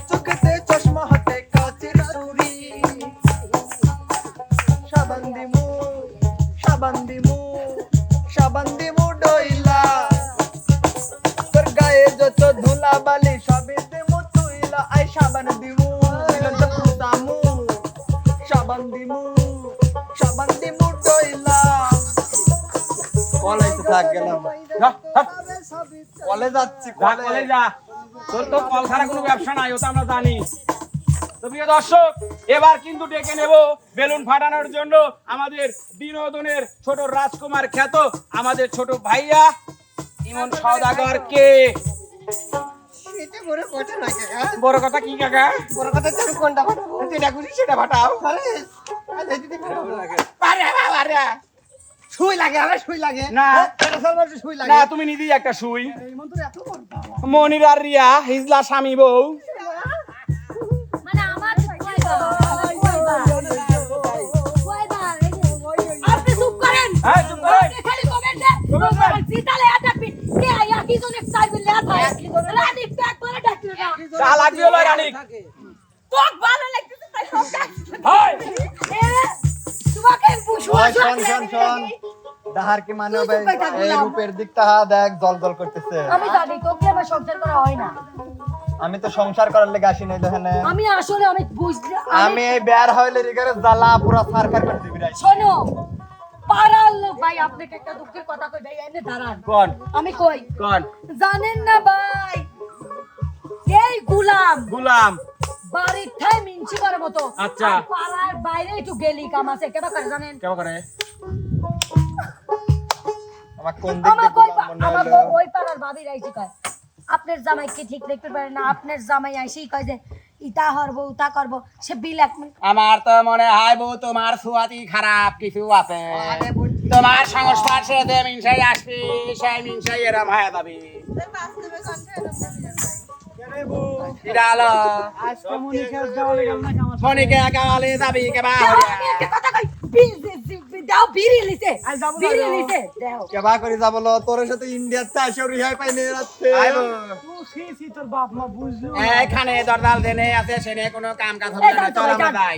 [SPEAKER 2] চোখেতে চশমা হাতে কাচের চুড়ি, সাবান দিমু, সাবান দিমু, সাবান দিমু ডইলা, তোর গায়ে যত ধুলা বালি সবই দিমু তুইলা, আই সাবান দিমু, দিগন্ত পুতামু, সাবান দিমু, সাবান দিমু ডইলা। কলেজ থাক গেলাম,
[SPEAKER 1] যা, হাট।
[SPEAKER 2] কলেজ যাচ্ছি,
[SPEAKER 1] যা, কলে যা। তোর তো কল ছাড়া কোনো ব্যবসা নাই, ওটা আমরা জানি। তো প্রিয় দর্শক, এবার কিন্তু ডেকে নেব বেলুন ফাটানোর জন্য আমাদের বিনোদনের ছোট রাজকুমার খ্যাত আমাদের ছোট ভাইয়া ইমন সওদাগরকে।
[SPEAKER 5] এটা বড় কথা না কাকা।
[SPEAKER 1] বড় কথা কি কাকা?
[SPEAKER 5] বড় কথা তুমি কোনটা ফাটাবো?
[SPEAKER 1] যেটা খুশি সেটা ফাটাও।
[SPEAKER 5] আরে আরে দিদি ফাটাবো।
[SPEAKER 1] আরে বাবা রে।
[SPEAKER 5] সুই লাগে, আরে সুই লাগে।
[SPEAKER 1] না।
[SPEAKER 5] এটা সবার সুই লাগে।
[SPEAKER 1] না, তুমি নিজেই একটা সুই।
[SPEAKER 4] এই মন্ত্র এত বড় বাবা।
[SPEAKER 1] মনির আর রিয়া হিজলা স্বামী বউ।
[SPEAKER 3] মানে আমার আপনি চুপ করেন।
[SPEAKER 1] হ্যাঁ, চুপ করেন।
[SPEAKER 3] আপনি খালি কমেন্ট দেন। জিতালে এত কে আয়া কি জন্য চাই বললে এত রানী প্যাক করে ডাকলো না।
[SPEAKER 1] চা লাগবে হলো রানী।
[SPEAKER 7] তোক ভালো লাগতেছে তাই সব ডাকছিস।
[SPEAKER 1] হাই।
[SPEAKER 3] তোমাকে বুঝুয়া
[SPEAKER 2] শোন শোন শোন, দাহার কি মানে হবে? এই রূপের দিক তাহা দেখ, জল জল করতেছে।
[SPEAKER 3] আমি জানি তোকে আমার সংসার করা হয় না।
[SPEAKER 2] আমি তো সংসার করার লেগে আসি নাই দেখেন।
[SPEAKER 3] আমি আসলে আমি বুঝলে
[SPEAKER 2] আমি এই বের হইলে রিগারে জ্বালা পুরো সারকার করে দিবি রাই।
[SPEAKER 3] শোনো পাড়ার লোক ভাই আপনাকে একটা দুঃখের কথা কই ভাই এনে দাঁড়ান।
[SPEAKER 1] কোন
[SPEAKER 3] আমি কই
[SPEAKER 1] কোন?
[SPEAKER 3] জানেন না ভাই এই
[SPEAKER 1] গুলাম।
[SPEAKER 3] বাড়ির ঠাই মিনছি করে মতো।
[SPEAKER 1] আচ্ছা।
[SPEAKER 3] আর পাড়ার বাইরে একটু গেলি কাম আছে কেন করে জানেন?
[SPEAKER 1] কেমন করে?
[SPEAKER 2] আমার কোন দিক
[SPEAKER 3] আমার
[SPEAKER 2] দিয়ে
[SPEAKER 3] কই
[SPEAKER 2] গোলাম মনে
[SPEAKER 3] আমার
[SPEAKER 2] হলো?
[SPEAKER 3] ওই পাড়ার ভাবি রাইছি কয় আপনার জামাই কি ঠিক দেখতে পারে না, আপনার জামাই আইসেই কয় যে ইটা হরবো উতা করবো, সে বিল এক
[SPEAKER 1] আমার তো মনে হয় বউ তোমার সুয়াতি খারাপ কিছু আছে। তোমার সংস্পর্শে যে মিনসাই আসবি সেই মিনসাই এরম হয়ে যাবি।
[SPEAKER 7] তোর বাস্তবে কণ্ঠে এরকম
[SPEAKER 1] এটা হলো
[SPEAKER 4] আজকে মনিকে যাওয়া গেল না আমার।
[SPEAKER 1] ফোনিকে গাওয়ালে যাবি কেবা
[SPEAKER 3] আমি একটা কথা কই দাও বিড়ি লিছে
[SPEAKER 4] আই যাবো না,
[SPEAKER 3] বিড়ি
[SPEAKER 4] যাবো।
[SPEAKER 3] লিছে দাও
[SPEAKER 2] কেবা করে যাব লো তোর সাথে ইন্ডিয়ার চা শরী হয় পাইনে রাতে।
[SPEAKER 4] তুই সি তোর বাপ মা বুঝলো না।
[SPEAKER 1] এখানে দরদাল দেনে আছে সেনে কোনো কাম কাজ হবে না। চল আমরা যাই।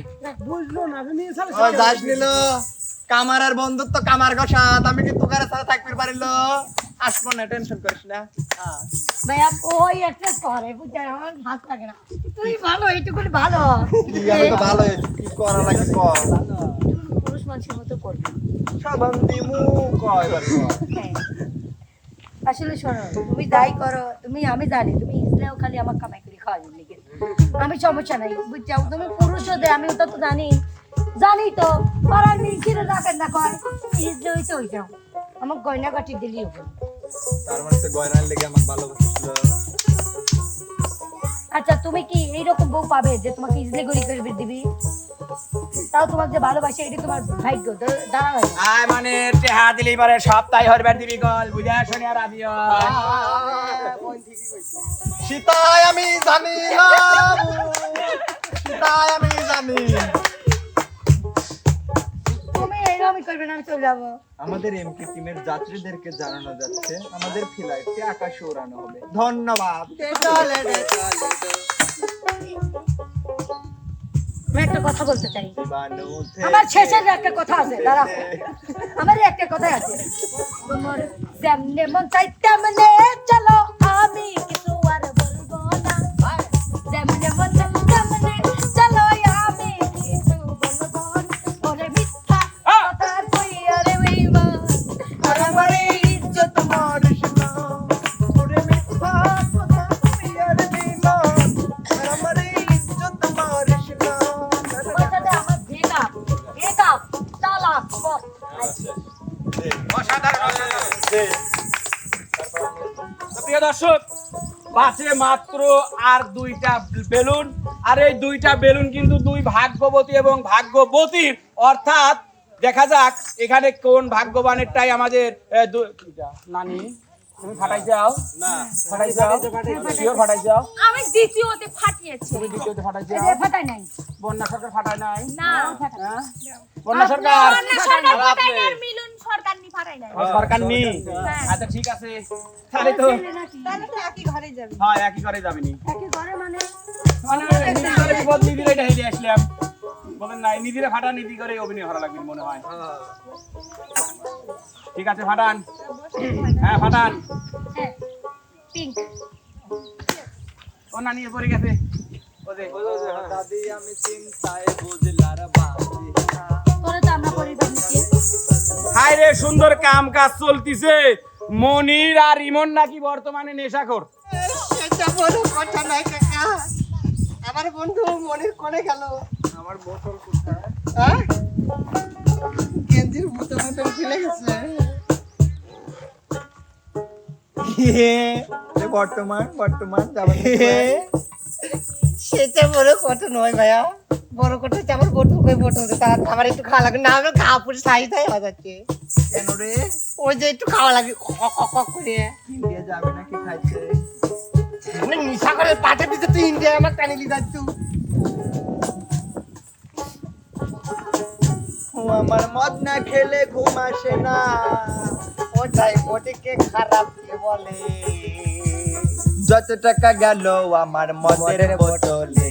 [SPEAKER 4] বুঝলো না যে নিয়ে সালে
[SPEAKER 2] ও যাস নিল কামারের বন্ধুত্ব কামার গসাত, আমি কি তোকার সাথে থাকতে পারিল? আসবো না, টেনশন করিস না।
[SPEAKER 3] ভাই আপ ওই একটা করে বুঝা আমার ভাত লাগে না। তুই ভালো এইটুকুনি ভালো
[SPEAKER 2] কি আমি তো ভালো হয়েছি, কি করা লাগে কর।
[SPEAKER 3] পুরুষ মানুষের মতো করবি।
[SPEAKER 2] সাবান দিমু কয় বার কর।
[SPEAKER 3] হ্যাঁ। আসলে শোনো তুমি দায়ী করো, তুমি আমি জানি তুমি ইসলাও খালি আমার কামাই করে খাওয়াবি লিখে আমি সমস্যা নাই বুঝছাও, তুমি পুরুষও দে আমি ওটা তো জানি জানি তো পাড়ার মিছিল রাখেন না কয় ইসলে হইতে হই যাও আমার গয়না কাটি দিলি হবে।
[SPEAKER 2] তার মানে তো গয়নার লেগে আমাকে ভালোবাসিছিল।
[SPEAKER 3] আচ্ছা তুমি কি এইরকম বউ পাবে যে তোমাকে ইসলে গড়ি করে দিবি? তাও তোমাকে যে ভালোবাসে এটা তোমার ভাগ্য দাঁড়াবে।
[SPEAKER 1] আয় মানে টেহা দিলি পরে সপ্তাহে হরবার দিবি গল বুঝা শুনি আর আমিও।
[SPEAKER 2] সীতায় আমি জানি না, সীতায় আমি জানি।
[SPEAKER 3] তুমি এইরকমই করবে না আমি চলে যাবো।
[SPEAKER 2] আমাদের এমকে টিমের যাত্রীদেরকে জানানো যাচ্ছে আমাদের ফ্লাইটটি আকাশে উড়ানো হবে। ধন্যবাদ।
[SPEAKER 3] আমি একটা কথা বলতে চাই।
[SPEAKER 2] বানু
[SPEAKER 3] আমার শেষের একটা কথা আছে, দাঁড়া। আমার একটা কথা আছে, তোমার যেমনে মন চাই তেমনে চলো, আমি কিছু আর বলবো না। যেমনে মন চাই তেমনে চলো, আমি কিছু বলবো না। ওরে মিথ্যা কথা কই আরে বেঈমান, আর আমার ইজ্জত
[SPEAKER 2] মরিস না ওরে মিথ্যা কথা কই আর বেঈমান আর আমার ইজ্জত মরিস না।
[SPEAKER 3] কথাটা আমার ভেগা তালাক বল।
[SPEAKER 1] অসাধারণ। তো প্রিয় দর্শক, পাশে মাত্র আর 2টা বেলুন, আর এই 2টা বেলুন কিন্তু 2 ভাগ্যবতী এবং ভাগ্যবতীর, অর্থাৎ দেখা যাক এখানে কোন ভাগ্যবানেরটাই আমাদের নানি তুমি ফাটাই যাও না, ফাটাই যাও, শিওর ফাটাই যাও।
[SPEAKER 7] আমি দ্বিতীয়তে ফাটিয়েছি।
[SPEAKER 1] তুমি দ্বিতীয়তে ফাটাই যাও।
[SPEAKER 3] এ ফাটাই নাই
[SPEAKER 1] বন্যা সরকার ফাটায় নাই?
[SPEAKER 7] না,
[SPEAKER 1] হ্যাঁ? বন্যা সরকার
[SPEAKER 7] না, সরকার ফাটাই নাই, মিলন সরকার নি ফাটাই নাই।
[SPEAKER 1] সরকার নেই।
[SPEAKER 7] হ্যাঁ।
[SPEAKER 1] আচ্ছা ঠিক আছে, তাহলে তো
[SPEAKER 7] তাহলে তো একই ঘরে যাবে।
[SPEAKER 1] হ্যাঁ একই করে যাবেনি।
[SPEAKER 3] একই ঘরে মানে
[SPEAKER 1] নিজের বিপদ নিজেরাই ঢাইলে আসলাম, বলেন নাই নিজেরা ফাটা নীতি করে অভিনয় করা লাগবে মনে হয়। ঠিক আছে ফাটান, হ্যাঁ ফাটান।
[SPEAKER 3] হ্যাঁ পিঙ্ক।
[SPEAKER 1] ও নানি পড়ে গেছে।
[SPEAKER 2] দাদি আমি চিন্তায় বুঝলার বাজি না।
[SPEAKER 3] তোরে তো আমরা পরিবার নিচ্ছি।
[SPEAKER 1] হায় রে সুন্দর কাম কাজ চলতিছে। মনির আর ইমন নাকি বর্তমানে নেশাখোর।
[SPEAKER 5] সেটা বড় কথা নয় কাকা, আমার বন্ধু মনির কোণে গেল।
[SPEAKER 2] আমার বোতল কোথায়?
[SPEAKER 5] হ্যাঁ? গেঞ্জির বোতল ফেলে গেছে।
[SPEAKER 2] বর্তমান যাবেন
[SPEAKER 5] সেটা বড় কথা নয় ভাইয়া, বড় কথা হচ্ছে আমার বোতল কই বোতল তারা আমার একটু খাওয়া লাগে না, আমার খাওয়া পুরো সাই তাই হয়ে যাচ্ছে।
[SPEAKER 2] কেন রে?
[SPEAKER 5] ওই যে একটু খাওয়া লাগে করে
[SPEAKER 2] ইন্ডিয়া যাবে নাকি খাইতে?
[SPEAKER 5] মানে নিশা করে পাঠে দিতে তুই ইন্ডিয়া আমার টানিলি যাচ্ছ।
[SPEAKER 2] ও আমার মদ না খেলে ঘুম আসে না।
[SPEAKER 5] ওটাই ওটিকে খারাপ কে বলে।
[SPEAKER 2] যত টাকা গেল আমার মদের বোতলে,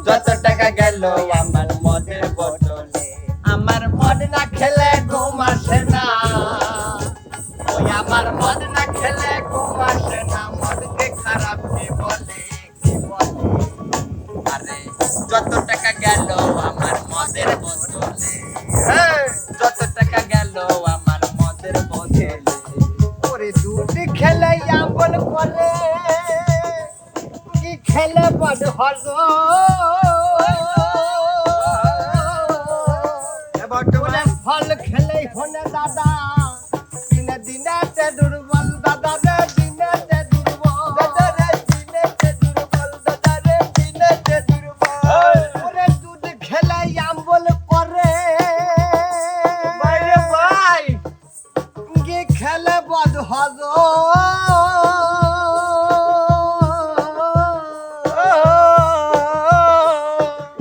[SPEAKER 2] যত টাকা গেল আমার মদের বোতলে, আমার মদ না খেলে ঘুম আসে না। ওই আমার মদ না খেলে ঘুম আসে না। মদকে খারাপ কে বলে, কে বলে? আরে যত টাকা গেল আমার মদের বোতলে, যত টাকা গেল আমার মদের বোতলে,
[SPEAKER 5] ওরে দুধ খেলে আমল করে কি খেলে বড় হজ। বর্তমানে ফল খেলে হনে দাদা, দিনে দিনে দুর্বল দাদা রে, দিনে দুর্বল
[SPEAKER 2] দাদা রে দিনে দুর্বল, দাদা রে দিনে দুর্বল।
[SPEAKER 5] ওরে দুধ খেলে আমল করে
[SPEAKER 2] বাইরে ভাই
[SPEAKER 5] কি খেলে বদ হজ।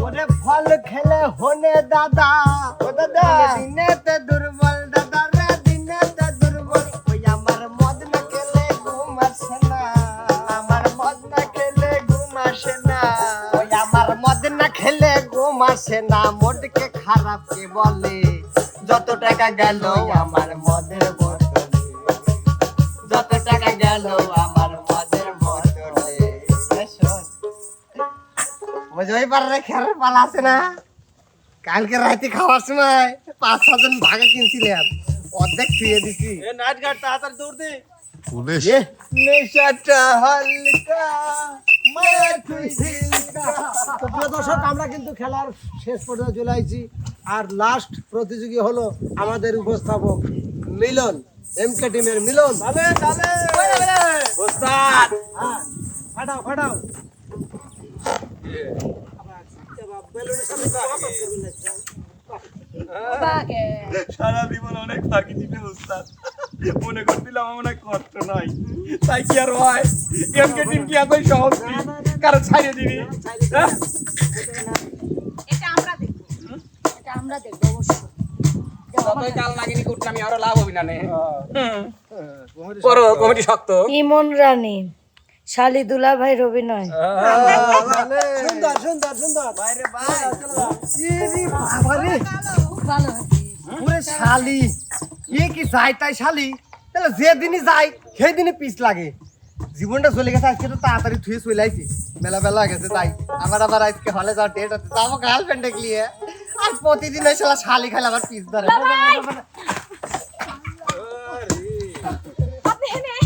[SPEAKER 5] ওরে ফল খেলে হনে দাদা,
[SPEAKER 2] ও দাদা
[SPEAKER 5] দিনেতে দুর্বল দাদা রে, দিনেতে দুর্বল। ওই আমার মদ না খেলে ঘুম আসে না,
[SPEAKER 2] আমার মদ না খেলে ঘুম আসে না।
[SPEAKER 5] ওই আমার মদ না খেলে ঘুম আসে না। মদকে খারাপ কে বলে,
[SPEAKER 2] যত টাকা গেল আমার মদের বোতলে, যত টাকা গেল আমার মদের বোতলে।
[SPEAKER 5] বুঝতেই পারে খেলার পালা আছে না। কালকে রাতে খাওয়ার সময় 5-6 জন ভাগে কিনছিলাম, অর্ধেক ছুঁয়ে দিছি।
[SPEAKER 1] নাইট গার্ড তাড়াতাড়ি দৌড় দে।
[SPEAKER 6] পুলিশ
[SPEAKER 2] নেশাটা হালকা মায়া তুই সিলকা।
[SPEAKER 5] তো প্রিয় দর্শক, আমরা কিন্তু খেলার শেষ পর্যায়ে চলে আসছি। আর লাস্ট প্রতিযোগী হলো আমাদের উপস্থাপক মিলন, এমকে টিমের মিলন।
[SPEAKER 1] ওস্তাদ
[SPEAKER 5] হ্যাঁ, ফাটাও ফাটাও।
[SPEAKER 3] বাকে
[SPEAKER 1] সারা জীবন অনেক ফাঁকি দিতে ওস্তাদ, মনে করছিলাম আমার অনেক কষ্ট নাই, তাই কি আর হয়? এমকে টিম কি এতই সহজ কি? কারণ ছাড়িয়ে দিবি? হ্যাঁ?
[SPEAKER 7] এটা আমরা দেখব।
[SPEAKER 3] এটা আমরা দেখবো অবশ্যই।
[SPEAKER 1] যতই কাল নাগিনি করছি আমি আরো লাভ হবি না নে। করো কমিটি শক্ত।
[SPEAKER 3] ইমন রানী শালি দুলা ভাইয়ের অভিনয়।
[SPEAKER 5] সুন্দর সুন্দর সুন্দর
[SPEAKER 2] বাইরে ভাই
[SPEAKER 5] ইরি বাবারে
[SPEAKER 3] ভালো
[SPEAKER 5] পুরে শালি কি যাই তাই শালি তাহলে যে দিনই যাই সেই দিনই পিছ লাগে জীবনটা চলে গেছে আজকে তো তাড়াতাড়ি থুয়ে চলে আইছি মেলা বেলা গেছে তাই আমার আবার আজকে হলে যাওয়ার ডেট আছে যাবো গার্লফ্রেন্ডে গিয়ে আর প্রতিদিন ওই শালা শালি খাইলে আবার পিছ ধরে
[SPEAKER 7] আপনি হেনে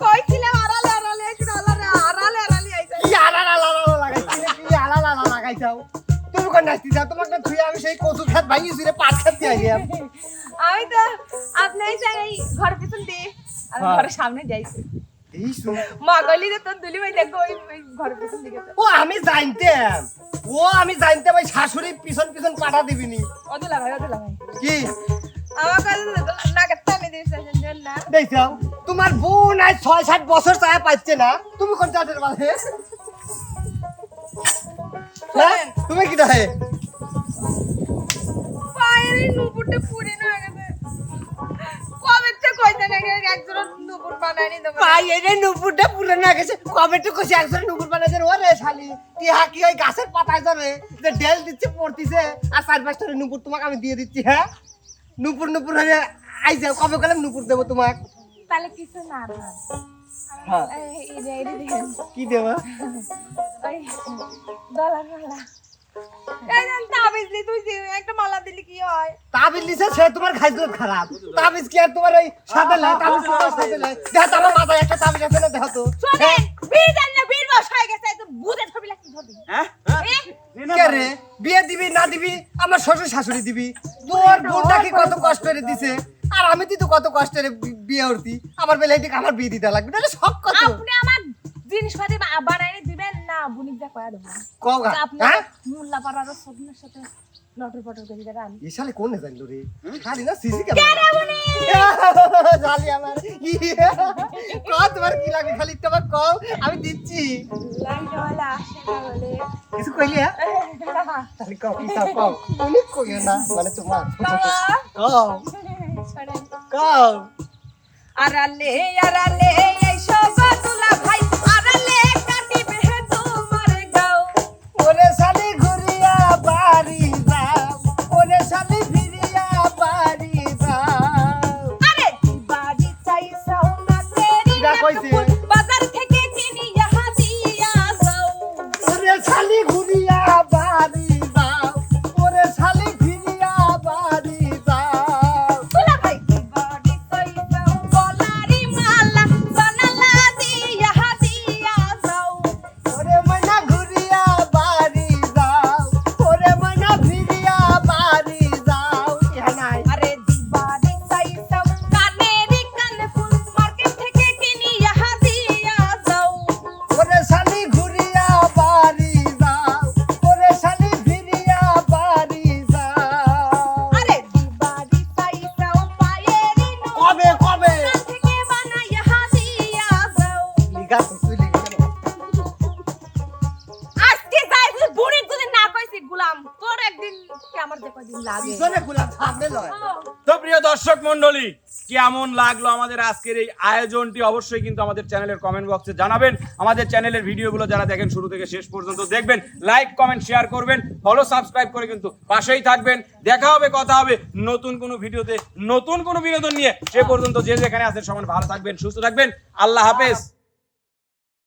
[SPEAKER 7] কইছিলাম আড়ালে আড়ালে একটু আড়ালে আড়ালে আইছে
[SPEAKER 5] কি আলাদা আলাদা লাগাইছি কি আলাদা আলাদা লাগাইছাও তুমি কোন নাচতে যাও তোমাকে থুয়ে আমি সেই কচু খেত ভাঙিছি রে পাট খেতে আইলাম
[SPEAKER 7] আমি তো আপনি এই ঘর পিছন দিয়ে আমি ঘরের সামনে যাইছি
[SPEAKER 5] এই শুন
[SPEAKER 7] মা গলি যে তোর দুলি ভাই দেখো ওই ঘর পিছন দিকে
[SPEAKER 5] ও আমি জানতাম ওই শাশুড়ি পিছন পিছন পাঠা দিবিনি
[SPEAKER 7] ওদলা ভাই
[SPEAKER 5] কি
[SPEAKER 7] আমার কাছে না কাটতে আমি দিয়েছি না
[SPEAKER 5] দেখছো তোমার বোন আজ ৬-৭ বছর চায় পাচ্ছে না তুমি কোন চাটের বাজে হ্যাঁ তুমি কি দেয়
[SPEAKER 7] পায়ের নুপুরটা পুরি না গেছে কবে থেকে কইতে না একজন নুপুর বানাইনি দেবো
[SPEAKER 5] পায়ের নুপুরটা পুরো না গেছে কবে তো কইছে একজন নুপুর বানাইছে ওরে শালি টিহা কি ওই গাছের পাতায় ধরে যে ডেল দিচ্ছে পড়তিছে আর ৪-৫টা নুপুর তোমাকে আমি দিয়ে দিচ্ছি হ্যাঁ নুপুর নুপুর হয়ে আই যাও কবে গেলাম নুপুর দেবো তোমাক
[SPEAKER 7] তাহলে কিছু না
[SPEAKER 5] হ্যাঁ
[SPEAKER 7] এই দেখেন
[SPEAKER 5] কি দেবো
[SPEAKER 7] ওই ডলার মালা এই জান তাবিজ দি তুই একটা মালা দিলি কি হয়
[SPEAKER 5] তাবিজ লিছে সে তোমার খাইতে খারাপ তাবিজ কি আর তোমার এই সাদা লাই তাবিজ তোমার সাদা লাই দেখ তো আমার মাথায় একটা তাবিজ আছে না দেখো তো
[SPEAKER 7] শুনে বীর জান না বীর বস হয়ে গেছে তো বুঝে ছবি লাগি ধরবি
[SPEAKER 1] হ্যাঁ
[SPEAKER 5] কে রে বিয়ে দিবি না দিবি আমার শ্বশুর শাশুড়ি দিবি তোর বোনটা কি কত কষ্ট করে দিছে আর আমি তো কত কষ্ট করে বিয়ে করতি আমার বেলায় ঠিক আমার বিয়ে দিতে লাগবে না সব কত
[SPEAKER 7] আপনি আমার জিনিসপাতি বানাইনি দিবেন না বুনিক যা কয়া দেব
[SPEAKER 5] কওগা
[SPEAKER 7] আপনি
[SPEAKER 5] হ্যাঁ
[SPEAKER 7] মোল্লা পাড়ার সদনের সাথে লটর পটর করে দেন
[SPEAKER 5] এই শালে কোন জানলো রে খালি না সিসি ক্যামেরা জালি আমার কত তোমার কি লাগে খালি তোমার কও আমি দিচ্ছি
[SPEAKER 7] লাইনওয়ালা আসে না বলে
[SPEAKER 5] কিছু কইলি হ্যাঁ তাহলে কও কি সব কও তুমি কইও না মানে তোমার কও কও
[SPEAKER 7] আরালে এই সব তুলা ভাই আরালে কাটিবে তোমার গাও
[SPEAKER 5] ওরে শালি ঘুরিয়া বাড়ি যাও ওরে শালি ফিরিয়া বাড়ি যাও
[SPEAKER 7] আরে বাড়ি চাই সাউনা তেরি
[SPEAKER 5] যা কইছে
[SPEAKER 7] বাজার থেকে কিনি ইহা দিয়া যাও
[SPEAKER 5] ওরে শালি ঘুরিয়া বাড়ি যাও ওরে শালি ফিরিয়া বাড়ি যাও
[SPEAKER 7] তুলা ভাই বাড়ি চাই সাউ গলারি মালা বানালা দিয়া যাও
[SPEAKER 5] ওরে মনা ঘুরিয়া বাড়ি যাও ওরে মনা ফিরিয়া বাড়ি যাও ইহা নাই
[SPEAKER 7] আরে বাড়ি চাই সাউ কানেরি কানে ফুল মার্কেট থেকে কিনি ইহা দিয়া যাও
[SPEAKER 5] ওরে শালি ঘুরিয়া বাড়ি যাও ওরে শালি ফিরিয়া বাড়ি যাও
[SPEAKER 7] আরে বাড়ি চাই সাউ পায়েরি নো
[SPEAKER 5] কবে
[SPEAKER 7] থেকে বানাইয়া দিয়া যাও
[SPEAKER 5] লিগা তুই লিগা
[SPEAKER 7] আজকে যাই তুই বুড়ি তুই না কইছি গুলাম তোর একদিন কি আমার যে কদিন লাগে
[SPEAKER 5] পিছনে গুলা সামনে লয়
[SPEAKER 1] তো প্রিয় দর্শক মণ্ডলী কেমন লাগলো আমাদের আজকের এই আয়োজনটি অবশ্যই কিন্তু আমাদের চ্যানেলের কমেন্ট বক্সে জানাবেন আমাদের চ্যানেলের ভিডিওগুলো যারা দেখেন শুরু থেকে শেষ পর্যন্ত দেখবেন লাইক কমেন্ট শেয়ার করবেন ফলো সাবস্ক্রাইব করে কিন্তু পাশেই থাকবেন দেখা হবে কথা হবে নতুন কোনো ভিডিওতে নতুন কোনো বিনোদন নিয়ে সে পর্যন্ত যে যেখানে আছেন সবাই ভালো থাকবেন সুস্থ থাকবেন আল্লাহ হাফেজ